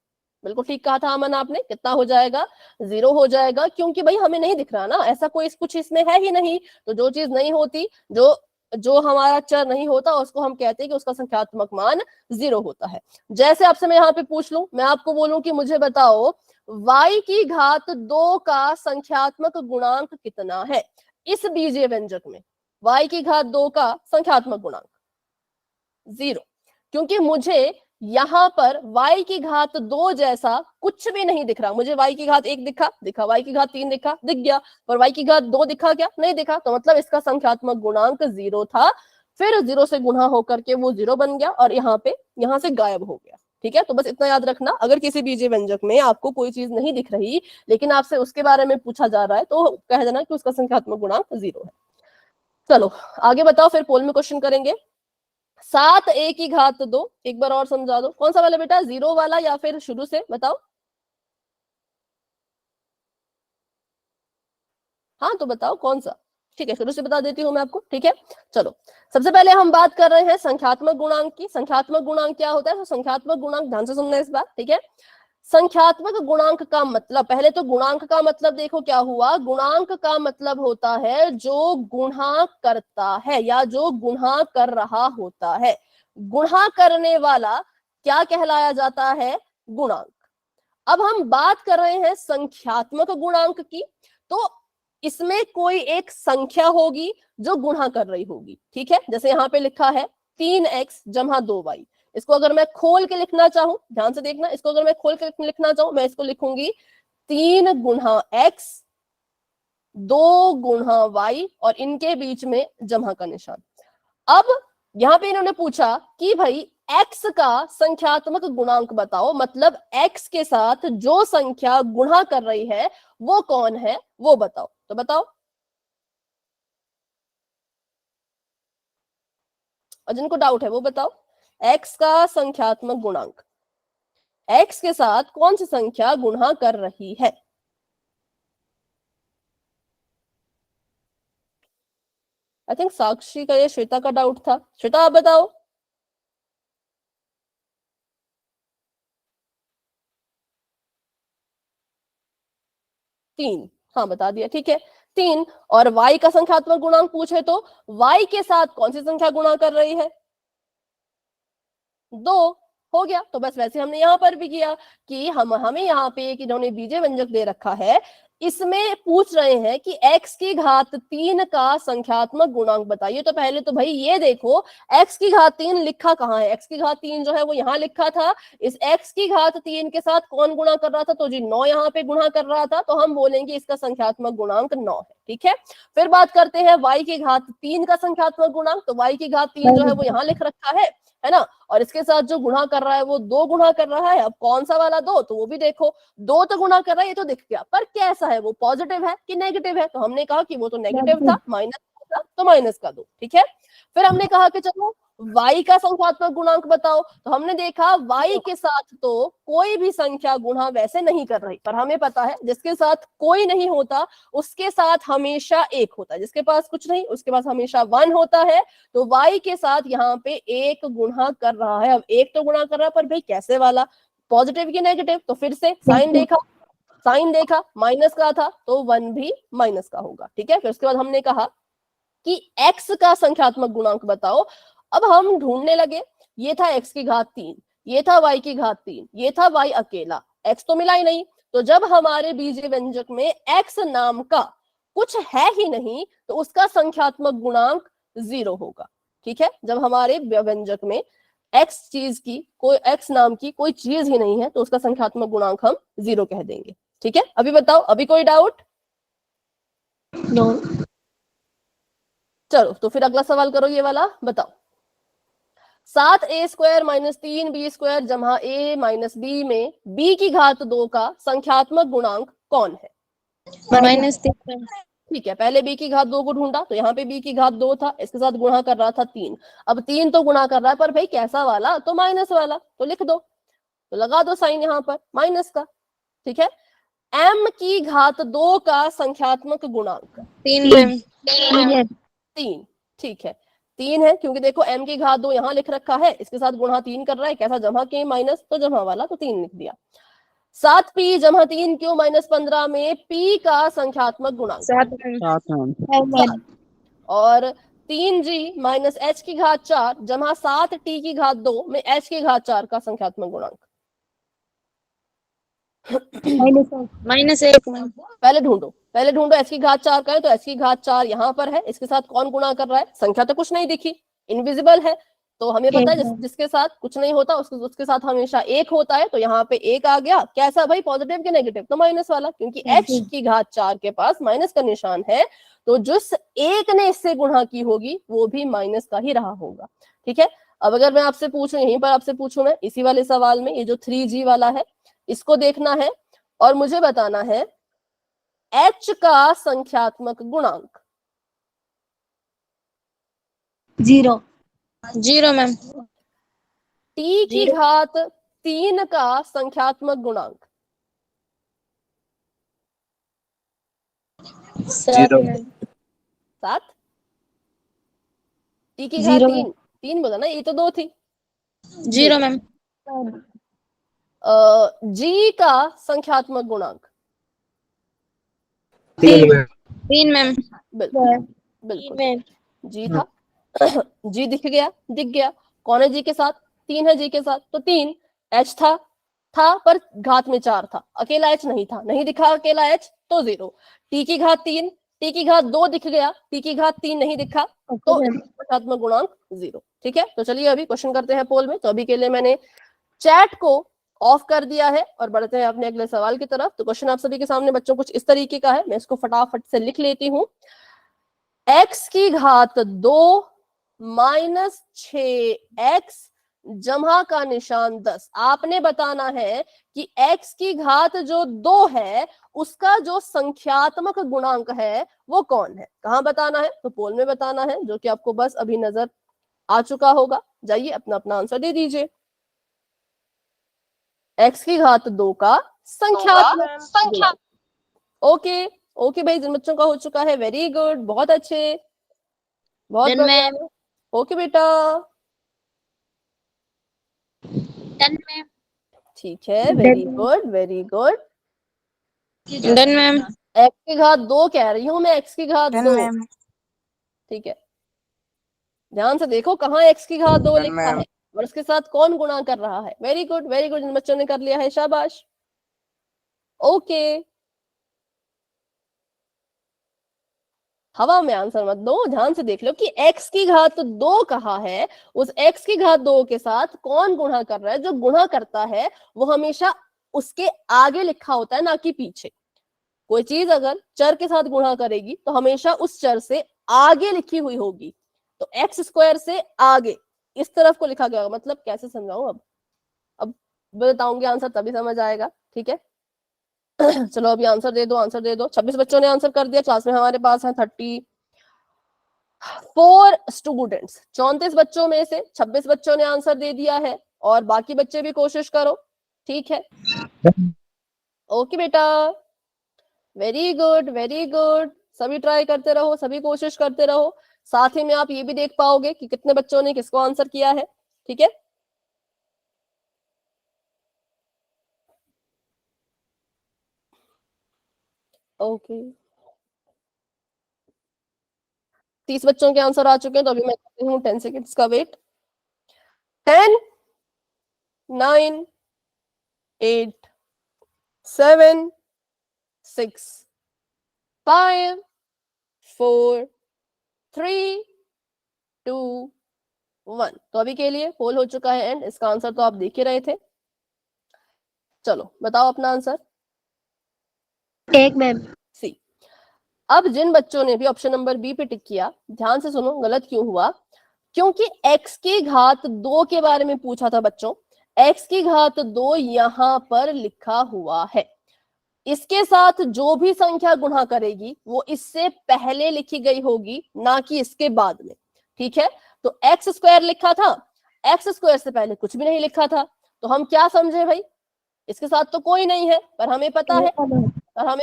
बिल्कुल ठीक कहा था अमन आपने, कितना हो जाएगा? 0 हो जाएगा, क्योंकि भाई हमें नहीं दिख रहा ना, ऐसा कोई कुछ इसमें है ही नहीं। तो जो चीज नहीं होती, जो जो हमारा चर नहीं होता, उसको हम कहते हैं कि उसका संख्यात्मक मान 0 होता है। जैसे आपसे मैं यहाँ पे पूछ लूं, मैं आपको बोलूं कि मुझे बताओ y की घात 2 का संख्यात्मक गुणांक कितना है इस बीजीय व्यंजक में? y की घात 2 का संख्यात्मक गुणांक 0, क्योंकि मुझे यहां पर y की घात 2 जैसा कुछ भी नहीं दिख रहा। मुझे y की घात 1 दिखा, y की घात 3 दिखा, दिख गया, पर y की घात 2 दिखा क्या? नहीं दिखा। तो मतलब इसका संख्यात्मक गुणांक 0 था, फिर 0 से गुणा होकर के वो 0 बन गया और यहां से गायब हो गया। ठीक है, तो बस इतना याद रखना, अगर किसी बीजीय व्यंजक में आपको कोई चीज नहीं दिख रही लेकिन आपसे उसके बारे में पूछा जा रहा है तो कह देना कि उसका संख्यात्मक गुणांक 0 है। चलो आगे बताओ, फिर पोल में क्वेश्चन करेंगे। 7a की घात 2, एक बार और समझा दो, कौन सा वाला बेटा? 0 वाला या फिर शुरू से बताओ? हाँ तो बताओ कौन सा? ठीक है, शुरू से बता देती हूँ मैं आपको। ठीक है, चलो सबसे पहले हम बात कर रहे हैं संख्यात्मक गुणांक की। संख्यात्मक गुणांक क्या होता है? तो संख्यात्मक गुणांक, ध्यान से सुनना इस बार, ठीक है। संख्यात्मक गुणांक का मतलब, पहले तो गुणांक का मतलब देखो क्या हुआ। गुणांक का मतलब होता है जो गुणा करता है या जो गुणा कर रहा होता है। गुणा करने वाला क्या कहलाया जाता है? गुणांक। अब हम बात कर रहे हैं संख्यात्मक गुणांक की, तो इसमें कोई एक संख्या होगी जो गुणा कर रही होगी। ठीक है, जैसे यहाँ पे लिखा है 3x जमा 2y। इसको अगर मैं खोल के लिखना चाहूं, ध्यान से देखना, इसको अगर मैं खोल के लिखना चाहूं, मैं इसको लिखूंगी 3 गुणा x 2 गुणा y और इनके बीच में जमा का निशान। अब यहाँ पे इन्होंने पूछा कि भाई x का संख्यात्मक गुणांक बताओ, मतलब x के साथ जो संख्या गुणा कर रही है वो कौन है, वो बताओ। तो बताओ, और जिनको डाउट है वो बताओ। x का संख्यात्मक गुणांक, x के साथ कौन सी संख्या गुणा कर रही है? आई थिंक साक्षी का या श्वेता का डाउट था। श्वेता आप बताओ। 3, हाँ बता दिया, ठीक है 3। और y का संख्यात्मक गुणांक पूछे तो y के साथ कौन सी संख्या गुणा कर रही है? 2 हो गया। तो बस वैसे हमने यहाँ पर भी किया कि हमें यहाँ पे एक इन्होंने बीजे व्यंजक दे रखा है, इसमें पूछ रहे हैं कि x की घात 3 का संख्यात्मक गुणांक बताइए। तो पहले तो भाई ये देखो x की घात 3 लिखा कहाँ है? x की घात 3 जो है वो यहाँ लिखा था। इस x की घात 3 के साथ कौन गुणा कर रहा था? तो जी 9 यहाँ पे गुणा कर रहा था, तो हम बोलेंगे इसका संख्यात्मक गुणांक 9 है। ठीक है, फिर बात करते हैं y की घात 3 का संख्यात्मक गुणांक। तो y की घात 3 जो है वो यहाँ लिख रखा है ना, और इसके साथ जो गुणा कर रहा है वो 2 गुणा कर रहा है। अब कौन सा वाला 2? तो वो भी देखो 2 तो गुणा कर रहा है, ये तो दिख गया, पर कैसा है वो? पॉजिटिव है कि नेगेटिव है? तो हमने कहा कि वो तो नेगेटिव था, माइनस था, तो माइनस का 2। ठीक है, फिर हमने कहा कि चलो y का संख्यात्मक गुणांक बताओ। तो हमने देखा y के साथ तो कोई भी संख्या गुणा वैसे नहीं कर रही, पर हमें पता है जिसके साथ कोई नहीं होता उसके साथ हमेशा 1 होता है, जिसके पास कुछ नहीं उसके पास हमेशा 1 होता है। तो y के साथ यहाँ पे 1 गुणा कर रहा है। अब 1 तो गुणा कर रहा है, पर भाई कैसे वाला? पॉजिटिव की नेगेटिव? तो फिर से साइन देखा माइनस का था, तो 1 भी माइनस का होगा। ठीक है, फिर उसके बाद हमने कहा कि x का संख्यात्मक गुणांक बताओ। अब हम ढूंढने लगे, ये था x की घात 3, ये था y की घात 3, ये था y अकेला, x तो मिला ही नहीं। तो जब हमारे बीजीय व्यंजक में x नाम का कुछ है ही नहीं तो उसका संख्यात्मक गुणांक 0 होगा। ठीक है, जब हमारे व्यंजक में x चीज की कोई x नाम की कोई चीज ही नहीं है तो उसका संख्यात्मक गुणांक हम 0 कह देंगे। ठीक है, अभी बताओ, अभी कोई डाउट? नो। चलो तो फिर अगला सवाल करो, ये वाला बताओ। 7a² माइनस 3b² जमा a माइनस b में b की घात 2 का संख्यात्मक गुणांक कौन है? -3। ठीक है, पहले b की घात 2 को ढूंढा, तो यहाँ पे b की घात 2 था, इसके साथ गुणा कर रहा था 3। अब 3 तो गुणा कर रहा है, पर भाई कैसा वाला? तो माइनस वाला, तो लिख दो, तो लगा दो साइन यहाँ पर माइनस का। ठीक है, m की घात 2 का संख्यात्मक गुणांक 3। 3। ठीक है, 3 है, क्योंकि देखो m की घात 2 यहाँ लिख रखा है, इसके साथ गुणा 3 कर रहा है, कैसा? जमा के माइनस, तो जमा वाला, तो 3 लिख दिया। 7p जमा 3q माइनस 15 में p का संख्यात्मक गुणांक 7 और 3g माइनस h की घात 4 जमा 7t की घात 2 में h की घात 4 का संख्यात्मक गुणांक -1। पहले ढूंढो h की घात 4 का है, तो h की घात 4 यहाँ पर है, इसके साथ कौन गुणा कर रहा है? संख्या तो कुछ नहीं दिखी, इनविजिबल है, तो हमें पता है जिसके साथ कुछ नहीं होता उसके साथ हमेशा 1 होता है। तो यहाँ पे 1 आ गया, कैसा भाई? पॉजिटिव के नेगेटिव? तो माइनस वाला, क्योंकि h की घात 4 के पास माइनस का निशान है, तो जिस 1 ने इससे गुणा की होगी वो भी माइनस का ही रहा होगा। ठीक है, अब अगर मैं आपसे पूछूं, यहीं पर आपसे पूछूं मैं इसी वाले सवाल में, ये जो 3g वाला है इसको देखना है और मुझे बताना है h का संख्यात्मक गुणांक। 0 मैम। t की घात 3 का संख्यात्मक गुणांक 7 मैम। 7। t की घात 3 बोला ना, ये तो 2 थी। 0 मैम। g का संख्यात्मक गुणांक 3 मैम। बिल्कुल जी था। जी दिख गया, कौन है जी के साथ? 3 है जी के साथ, तो 3। h था पर घात में 4 था, अकेला h नहीं था, नहीं दिखा अकेला h, तो 0। t की घात 3, t की घात 2 दिख गया, t की घात 3 नहीं दिखा, तो संख्यात्मक गुणांक 0। ठीक है, तो चलिए अभी क्वेश्चन करते हैं पोल में। तो अभी के लिए मैंने चैट को ऑफ कर दिया है और बढ़ते हैं अपने अगले सवाल की तरफ। तो क्वेश्चन आप सभी के सामने बच्चों कुछ इस तरीके का है, मैं इसको फटाफट से लिख लेती हूँ। x की घात 2 माइनस 6x जमा का निशान 10। आपने बताना है कि x की घात जो 2 है उसका जो संख्यात्मक गुणांक है वो कौन है? कहाँ बताना है? तो पोल में बताना है, जो कि आपको बस अभी नजर आ चुका होगा। जाइए अपना अपना आंसर दे दीजिए। x की घात 2 का संख्यात्मक। ओके भाई, जिन बच्चों का हो चुका है वेरी गुड, बहुत अच्छे। बहुत Done, बढ़िया। ma'am. ओके बेटा, Done, ma'am. ठीक है, very good very good. Done, ma'am. X की घात 2 कह रही हूं मैं, एक्स की घात 2। ठीक है, ध्यान से देखो कहाँ एक्स की घात 2 लिखा है और उसके साथ कौन गुणा कर रहा है। वेरी गुड वेरी गुड, इन बच्चों ने कर लिया है, शाबाश। ओके, हवा में आंसर मत दो, ध्यान से देख लो कि x की घात 2 कहा है, उस x की घात 2 के साथ कौन गुणा कर रहा है। जो गुणा करता है वो हमेशा उसके आगे लिखा होता है, ना कि पीछे। कोई चीज अगर चर के साथ गुणा करेगी तो हमेशा उस चर से आगे लिखी हुई होगी। तो एक्स स्क्वायर से आगे इस तरफ को लिखा गया होगा। मतलब कैसे समझाऊं, अब बताऊंगी आंसर तभी समझ आएगा, ठीक है। चलो अभी आंसर दे दो, आंसर दे दो। 26 बच्चों ने आंसर कर दिया, क्लास में हमारे पास है 34 स्टूडेंट्स। 34 बच्चों में से 26 बच्चों ने आंसर दे दिया है और बाकी बच्चे भी कोशिश करो, ठीक है। ओके बेटा, वेरी गुड वेरी गुड, सभी ट्राई करते रहो, सभी कोशिश करते रहो। साथ ही में आप ये भी देख पाओगे कि कितने बच्चों ने किसको आंसर किया है, ठीक है। ओके, 30 बच्चों के आंसर आ चुके हैं, तो अभी मैं करती हूँ 10 सेकेंड्स का वेट। 10 9 8 7 6 5 4 3 2 1। तो अभी के लिए पोल हो चुका है एंड, इसका आंसर तो आप देख ही रहे थे। चलो बताओ अपना आंसर। एक, मैम. सी। अब जिन बच्चों ने भी ऑप्शन नंबर बी पे टिक किया, ध्यान से सुनो गलत क्यों हुआ। क्योंकि x की घात 2 के बारे में पूछा था बच्चों, x की घात 2 यहां पर लिखा हुआ है। इसके साथ जो भी संख्या गुणा करेगी वो इससे पहले लिखी गई होगी, ना कि इसके बाद में, ठीक है। तो एक्स स्क्वायर लिखा था, एक्स स्क्वायर से पहले कुछ भी नहीं लिखा था, तो हम क्या समझे भाई, इसके साथ तो कोई नहीं है। पर हमें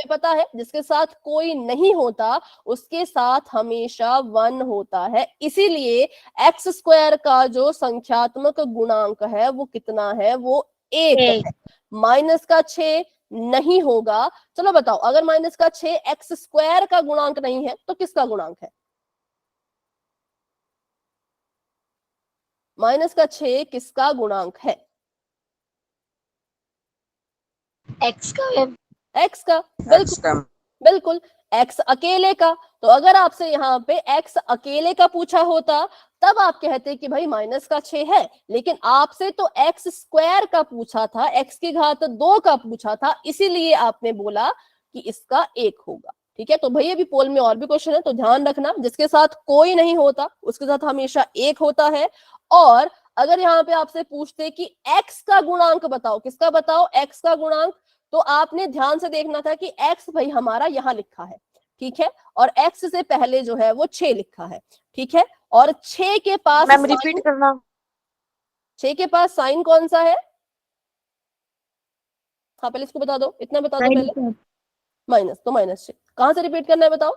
पता है जिसके साथ कोई नहीं होता उसके साथ हमेशा 1 होता है। इसीलिए एक्स स्क्वायर का जो संख्यात्मक गुणांक है वो कितना है, वो 1 है। माइनस का 6 नहीं होगा। चलो बताओ, अगर माइनस का 6 एक्स स्क्वायर का गुणांक नहीं है तो किसका गुणांक है? माइनस का 6 किसका गुणांक है? एक्स का. एक्स का, बिल्कुल बिल्कुल, एक्स अकेले का। तो अगर आपसे यहाँ पे एक्स अकेले का पूछा होता तब आप कहते कि भाई माइनस का 6 है, लेकिन आपसे तो एक्स स्क्वायर का पूछा था, एक्स की घात 2 का पूछा था, इसीलिए आपने बोला कि इसका 1 होगा, ठीक है। तो भैया अभी पोल में और भी क्वेश्चन है, तो ध्यान रखना, जिसके साथ कोई नहीं होता उसके साथ हमेशा 1 होता है। और अगर यहाँ पे आपसे पूछते कि एक्स का गुणांक बताओ, किसका बताओ, एक्स का गुणांक, तो आपने ध्यान से देखना था कि x भाई हमारा यहां लिखा है, ठीक है, और x से पहले जो है वो 6 लिखा है, ठीक है। और 6 के पास मैम रिपीट करना. 6 के पास साइन कौन सा है? हाँ पहले इसको बता दो, इतना बता दो पहले। माइनस, तो -6 कहां से रिपीट करना है बताओ,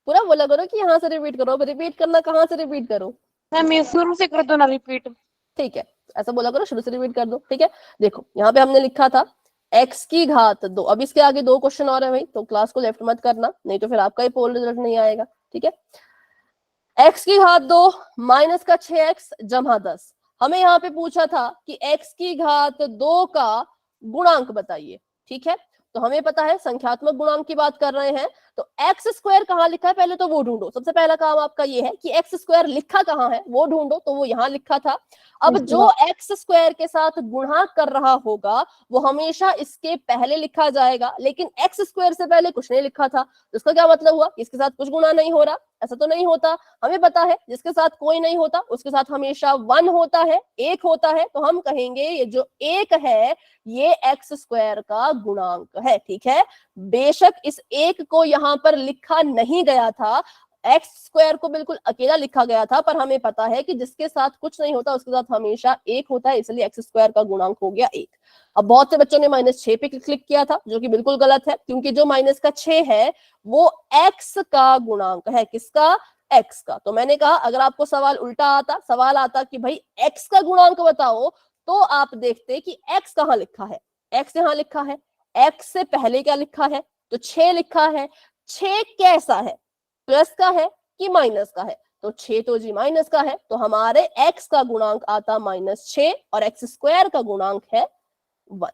पूरा बोला करो कि यहां से रिपीट करो। अब रिपीट करना कहां से रिपीट करो? मैम ये शुरू से कर दो ना रिपीट. ठीक है, ऐसा बोला करो, शुरू से रिपीट कर दो, ठीक है। देखो यहाँ पे हमने लिखा था x की घात 2। अब इसके आगे 2 क्वेश्चन और है भाई, तो क्लास को लेफ्ट मत करना, नहीं तो फिर आपका ही पोल रिजल्ट नहीं आएगा, ठीक है। x की घात 2 माइनस का 6x जमा 10। हमें यहाँ पे पूछा था कि x की घात 2 का गुणांक बताइए, ठीक है। तो हमें पता है संख्यात्मक गुणांक की बात कर रहे हैं, तो एक्स स्क्वायर कहाँ लिखा है पहले तो वो ढूंढो। सबसे पहला काम आपका ये है कि एक्स स्क्वायर लिखा कहाँ है वो ढूंढो, तो वो यहाँ लिखा था। अब जो एक्स स्क्वायर के साथ गुणा कर रहा होगा वो हमेशा इसके पहले लिखा जाएगा, लेकिन एक्स स्क्वायर से पहले कुछ नहीं लिखा था, तो इसका क्या मतलब हुआ, इसके साथ कुछ गुणा नहीं हो रहा, ऐसा तो नहीं होता। हमें पता है जिसके साथ कोई नहीं होता उसके साथ हमेशा 1 होता है, 1 होता है, तो हम कहेंगे ये जो 1 है ये एक्स स्क्वायर का गुणांक है, ठीक है। बेशक इस 1 को यहां पर लिखा नहीं गया था, एक्स स्क्वायर को बिल्कुल अकेला लिखा गया था, पर हमें पता है कि जिसके साथ कुछ नहीं होता उसके साथ हमेशा एक होता है, इसलिए एक्स स्क्वायर का गुणांक हो गया 1। अब बहुत से बच्चों ने -6 पे क्लिक किया था, जो कि बिल्कुल गलत है, क्योंकि जो माइनस का 6 है वो एक्स का गुणांक है। किसका? एक्स का। तो मैंने कहा अगर आपको सवाल उल्टा आता, सवाल आता कि भाई एक्स का गुणांक बताओ, तो आप देखते कि एक्स कहाँ लिखा है। एक्स यहाँ लिखा है, एक्स से पहले क्या लिखा है? तो 6 लिखा है। 6 कैसा है? प्लस का है कि माइनस का है? तो 6 तो जी माइनस का है, तो हमारे x का गुणांक आता -6 और x स्क्वायर का गुणांक है 1।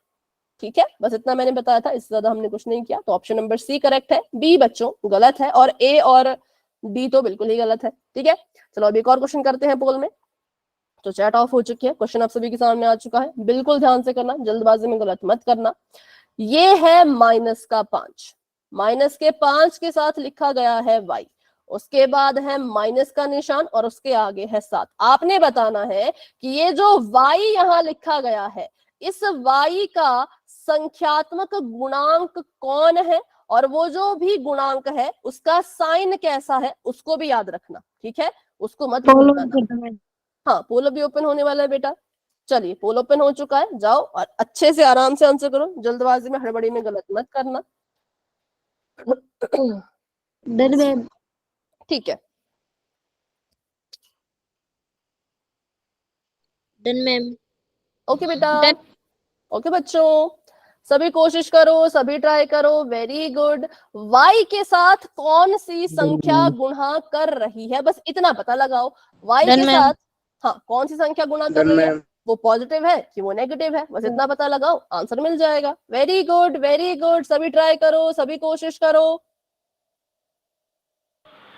ठीक है, बस इतना मैंने बताया था, इससे ज्यादा हमने कुछ नहीं किया। तो ऑप्शन नंबर सी करेक्ट है, बी बच्चों गलत है, और ए और डी तो बिल्कुल ही गलत है। ठीक है, चलो अभी एक और क्वेश्चन करते हैं पोल में। तो चैट ऑफ हो चुकी है, क्वेश्चन आप सभी के सामने आ चुका है, बिल्कुल ध्यान से करना, जल्दबाजी में गलत मत करना। ये है -5, -5 के साथ लिखा गया है y, उसके बाद है माइनस का निशान और उसके आगे है 7। आपने बताना है कि ये जो y यहाँ लिखा गया है, इस y का संख्यात्मक गुणांक कौन है, और वो जो भी गुणांक है उसका साइन कैसा है, उसको भी याद रखना। ठीक है, उसको मत भूलना। हाँ, पोल भी ओपन होने वाला है बेटा। चलिए, पोल ओपन हो चुका है, जाओ और अच्छे से आराम से आंसर करो, जल्दबाजी में हड़बड़ी में गलत मत करना। Done ma'am. ठीक है, डन मैम। ओके बेटा। ओके बच्चों, सभी कोशिश करो, सभी ट्राई करो, वेरी गुड। y के साथ कौन सी संख्या गुणा कर रही है, बस इतना पता लगाओ। y के साथ हाँ कौन सी संख्या गुणा कर रही है, वो पॉजिटिव है कि वो नेगेटिव है, बस इतना पता लगाओ, आंसर मिल जाएगा। वेरी गुड, वेरी गुड, सभी ट्राई करो, सभी कोशिश करो।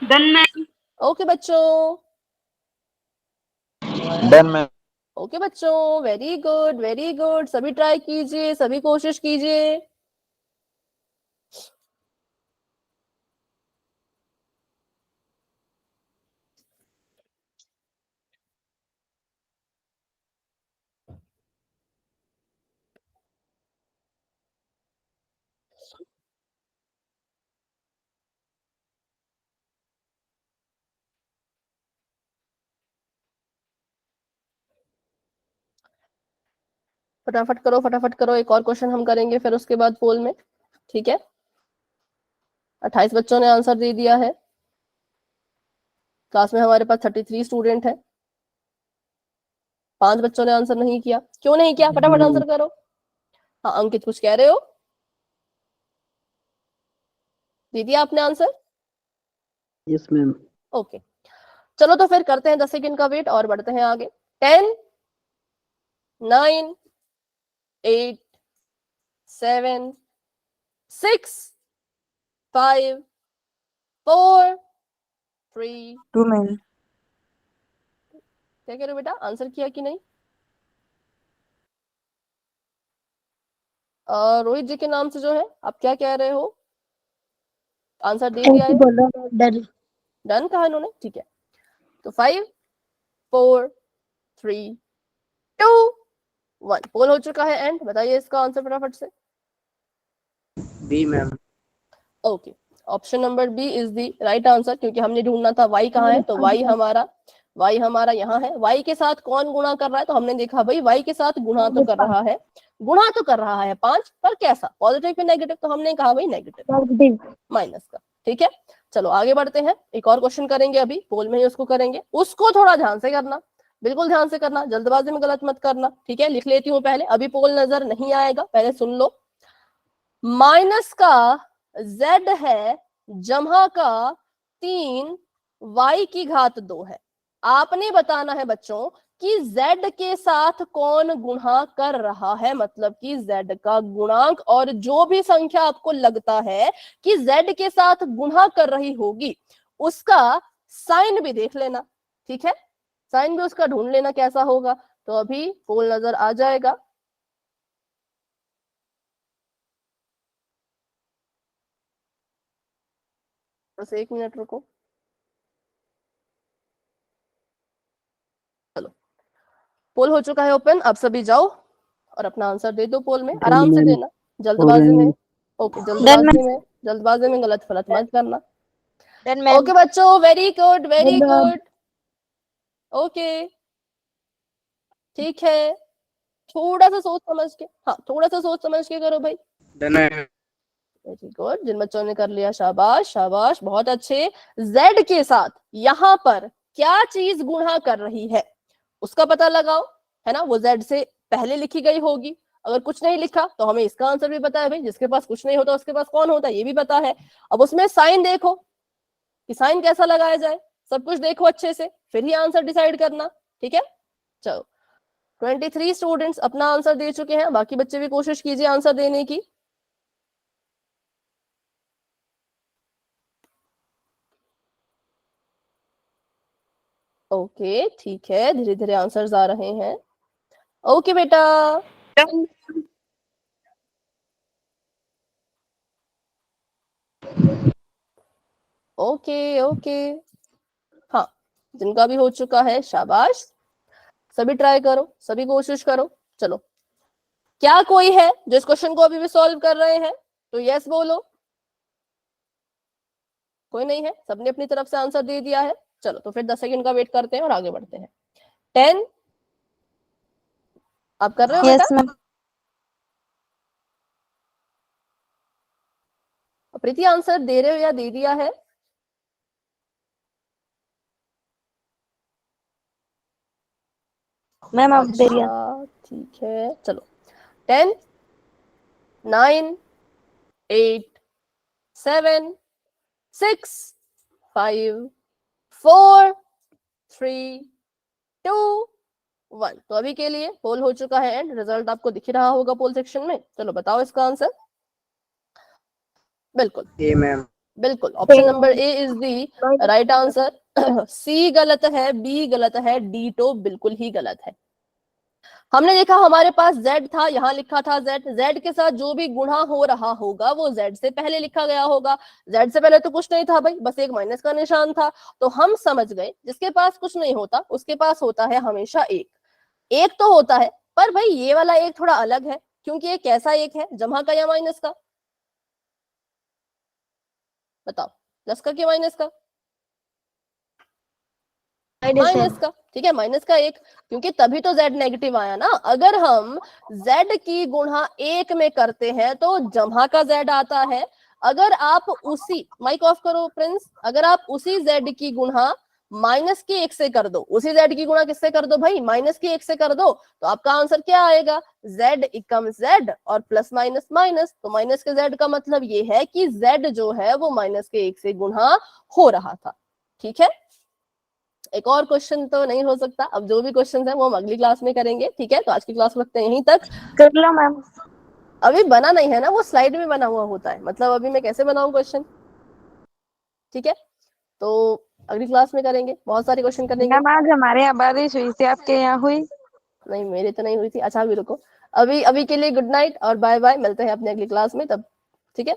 Done ma'am. ओके बच्चों, डन मैम। ओके बच्चों, वेरी गुड, वेरी गुड, सभी ट्राई कीजिए, सभी कोशिश कीजिए। फटाफट करो, फटाफट करो, एक और क्वेश्चन हम करेंगे फिर उसके बाद पोल में। ठीक है, 28 बच्चों ने आंसर दे दिया है। क्लास में हमारे पास 33 स्टूडेंट है। 5 बच्चों ने आंसर नहीं किया, क्यों नहीं किया? फटाफट आंसर करो। हाँ अंकित, कुछ कह रहे हो? दे दिया आपने आंसर? Yes ma'am. ओके, चलो तो फिर करते हैं 10 सेकंड का वेट और बढ़ते हैं आगे। 10, 9, 8, 7, 6, 5, 4, 3। 2 मैम। क्या कह रहे हो बेटा, आंसर किया कि नहीं? रोहित जी के नाम से जो है, आप क्या कह रहे हो? आंसर दे दिया है? डन। डन कहा इन्होंने, ठीक है। तो 5, 4, 3, 2, 1 पोल हो चुका है एंड। बताइए इसका आंसर फटाफट से। B ma'am. Okay, option number B is the right answer, क्योंकि हमने ढूंढना था y कहाँ है, तो y हमारा यहाँ है। y के साथ कौन गुणा कर रहा है, तो हमने देखा भाई y के साथ गुणा तो कर रहा है, 5, पर कैसा, पॉजिटिव या नेगेटिव? तो हमने कहा भाई नेगेटिव, माइनस का। ठीक है, चलो आगे बढ़ते हैं, एक और क्वेश्चन करेंगे, अभी पोल में ही उसको करेंगे, उसको थोड़ा ध्यान से करना, बिल्कुल ध्यान से करना, जल्दबाजी में गलत मत करना। ठीक है, लिख लेती हूँ पहले, अभी पोल नजर नहीं आएगा, पहले सुन लो। माइनस का z है, जमा का 3 y की घात 2 है। आपने बताना है बच्चों कि z के साथ कौन गुणा कर रहा है, मतलब कि z का गुणांक, और जो भी संख्या आपको लगता है कि z के साथ गुणा कर रही होगी उसका साइन भी देख लेना। ठीक है, साइन भी उसका ढूंढ लेना कैसा होगा। तो अभी पोल नजर आ जाएगा। बस 1 मिनट रुको। चलो, पोल हो चुका है ओपन, अब सभी जाओ और अपना आंसर दे दो पोल में, आराम से देना, जल्दबाजी में। ओके, जल्दबाजी में गलत फलत मत करना। Then ma'am. ओके बच्चों, very good very good. Okay ठीक है, थोड़ा सा सोच समझ के, हाँ थोड़ा सा सोच समझ के करो भाई। Done ma'am. वेरी गुड, जिन बच्चों ने कर लिया शाबाश शाबाश, बहुत अच्छे। जेड के साथ यहाँ पर क्या चीज गुणा कर रही है उसका पता लगाओ, है ना। वो जेड से पहले लिखी गई होगी, अगर कुछ नहीं लिखा तो हमें इसका आंसर भी पता है भाई, जिसके पास कुछ नहीं होता उसके पास कौन होता है ये भी पता है। अब उसमें साइन देखो कि साइन कैसा लगाया जाए, सब कुछ देखो अच्छे से, फिर ही आंसर डिसाइड करना, ठीक है। चलो 23 स्टूडेंट्स अपना आंसर दे चुके हैं, बाकी बच्चे भी कोशिश कीजिए आंसर देने की। ओके ठीक है, धीरे धीरे आंसर्स आ रहे हैं। ओके बेटा, ओके ओके, हाँ जिनका भी हो चुका है शाबाश, सभी ट्राई करो, सभी कोशिश करो। चलो, क्या कोई है जो इस क्वेश्चन को अभी भी सॉल्व कर रहे हैं तो यस बोलो। कोई नहीं है, सबने अपनी तरफ से आंसर दे दिया है। चलो तो फिर 10 सेकंड का वेट करते हैं और आगे बढ़ते हैं। 10, आप कर रहे हो Yes बेटा? ma'am. प्रीति आंसर दे रहे हो या दे दिया है? मैम अब दे दिया। अच्छा ठीक है, चलो 10, 9, 8, 7, 6, 5, 4, 3, 2, 1। तो अभी के लिए पोल हो चुका है एंड रिजल्ट आपको दिख ही रहा होगा पोल सेक्शन में। चलो बताओ इसका आंसर। बिल्कुल ए मैम। बिल्कुल, option number A is the right answer. C गलत है, बी गलत है, डी तो बिल्कुल ही गलत है। हमने देखा हमारे पास z था, यहाँ लिखा था z के साथ जो भी गुणा हो रहा होगा वो z से पहले लिखा गया होगा। z से पहले तो कुछ नहीं था भाई, बस एक माइनस का निशान था। तो हम समझ गए जिसके पास कुछ नहीं होता उसके पास होता है हमेशा एक। एक तो होता है, पर भाई ये वाला एक थोड़ा अलग है, क्योंकि ये कैसा एक है, जमा का या माइनस का? बताओ, प्लस का कि माइनस का? माइनस का, ठीक है, माइनस का एक, क्योंकि तभी तो z नेगेटिव आया ना। अगर हम z की गुणा एक में करते हैं तो जमा का z आता है। अगर आप उसी, माइक ऑफ करो प्रिंस, अगर आप उसी z की गुणा माइनस के एक से कर दो, उसी z की गुणा किससे कर दो भाई, माइनस के एक से कर दो, तो आपका आंसर क्या आएगा, z इकम z और प्लस माइनस माइनस। तो माइनस के z का मतलब ये है कि z जो है वो माइनस के एक से गुणा हो रहा था, ठीक है। एक और क्वेश्चन तो नहीं हो सकता, अब जो भी क्वेश्चन है वो हम अगली क्लास में करेंगे, ठीक है। तो आज की क्लास रखते हैं यहीं तक। कर लो मैम। अभी बना नहीं है ना, वो स्लाइड में बना हुआ होता है, मतलब अभी मैं कैसे बनाऊं क्वेश्चन, ठीक है। तो अगली क्लास में करेंगे, बहुत सारे क्वेश्चन करेंगे। मैम आज हमारे यहाँ बारिश हुई थी, आपके यहाँ हुई? नहीं मेरे तो नहीं हुई थी। अच्छा अभी रुको, अभी अभी के लिए गुड नाइट और बाय बाय, मिलते हैं अपने अगली क्लास में तब, ठीक है।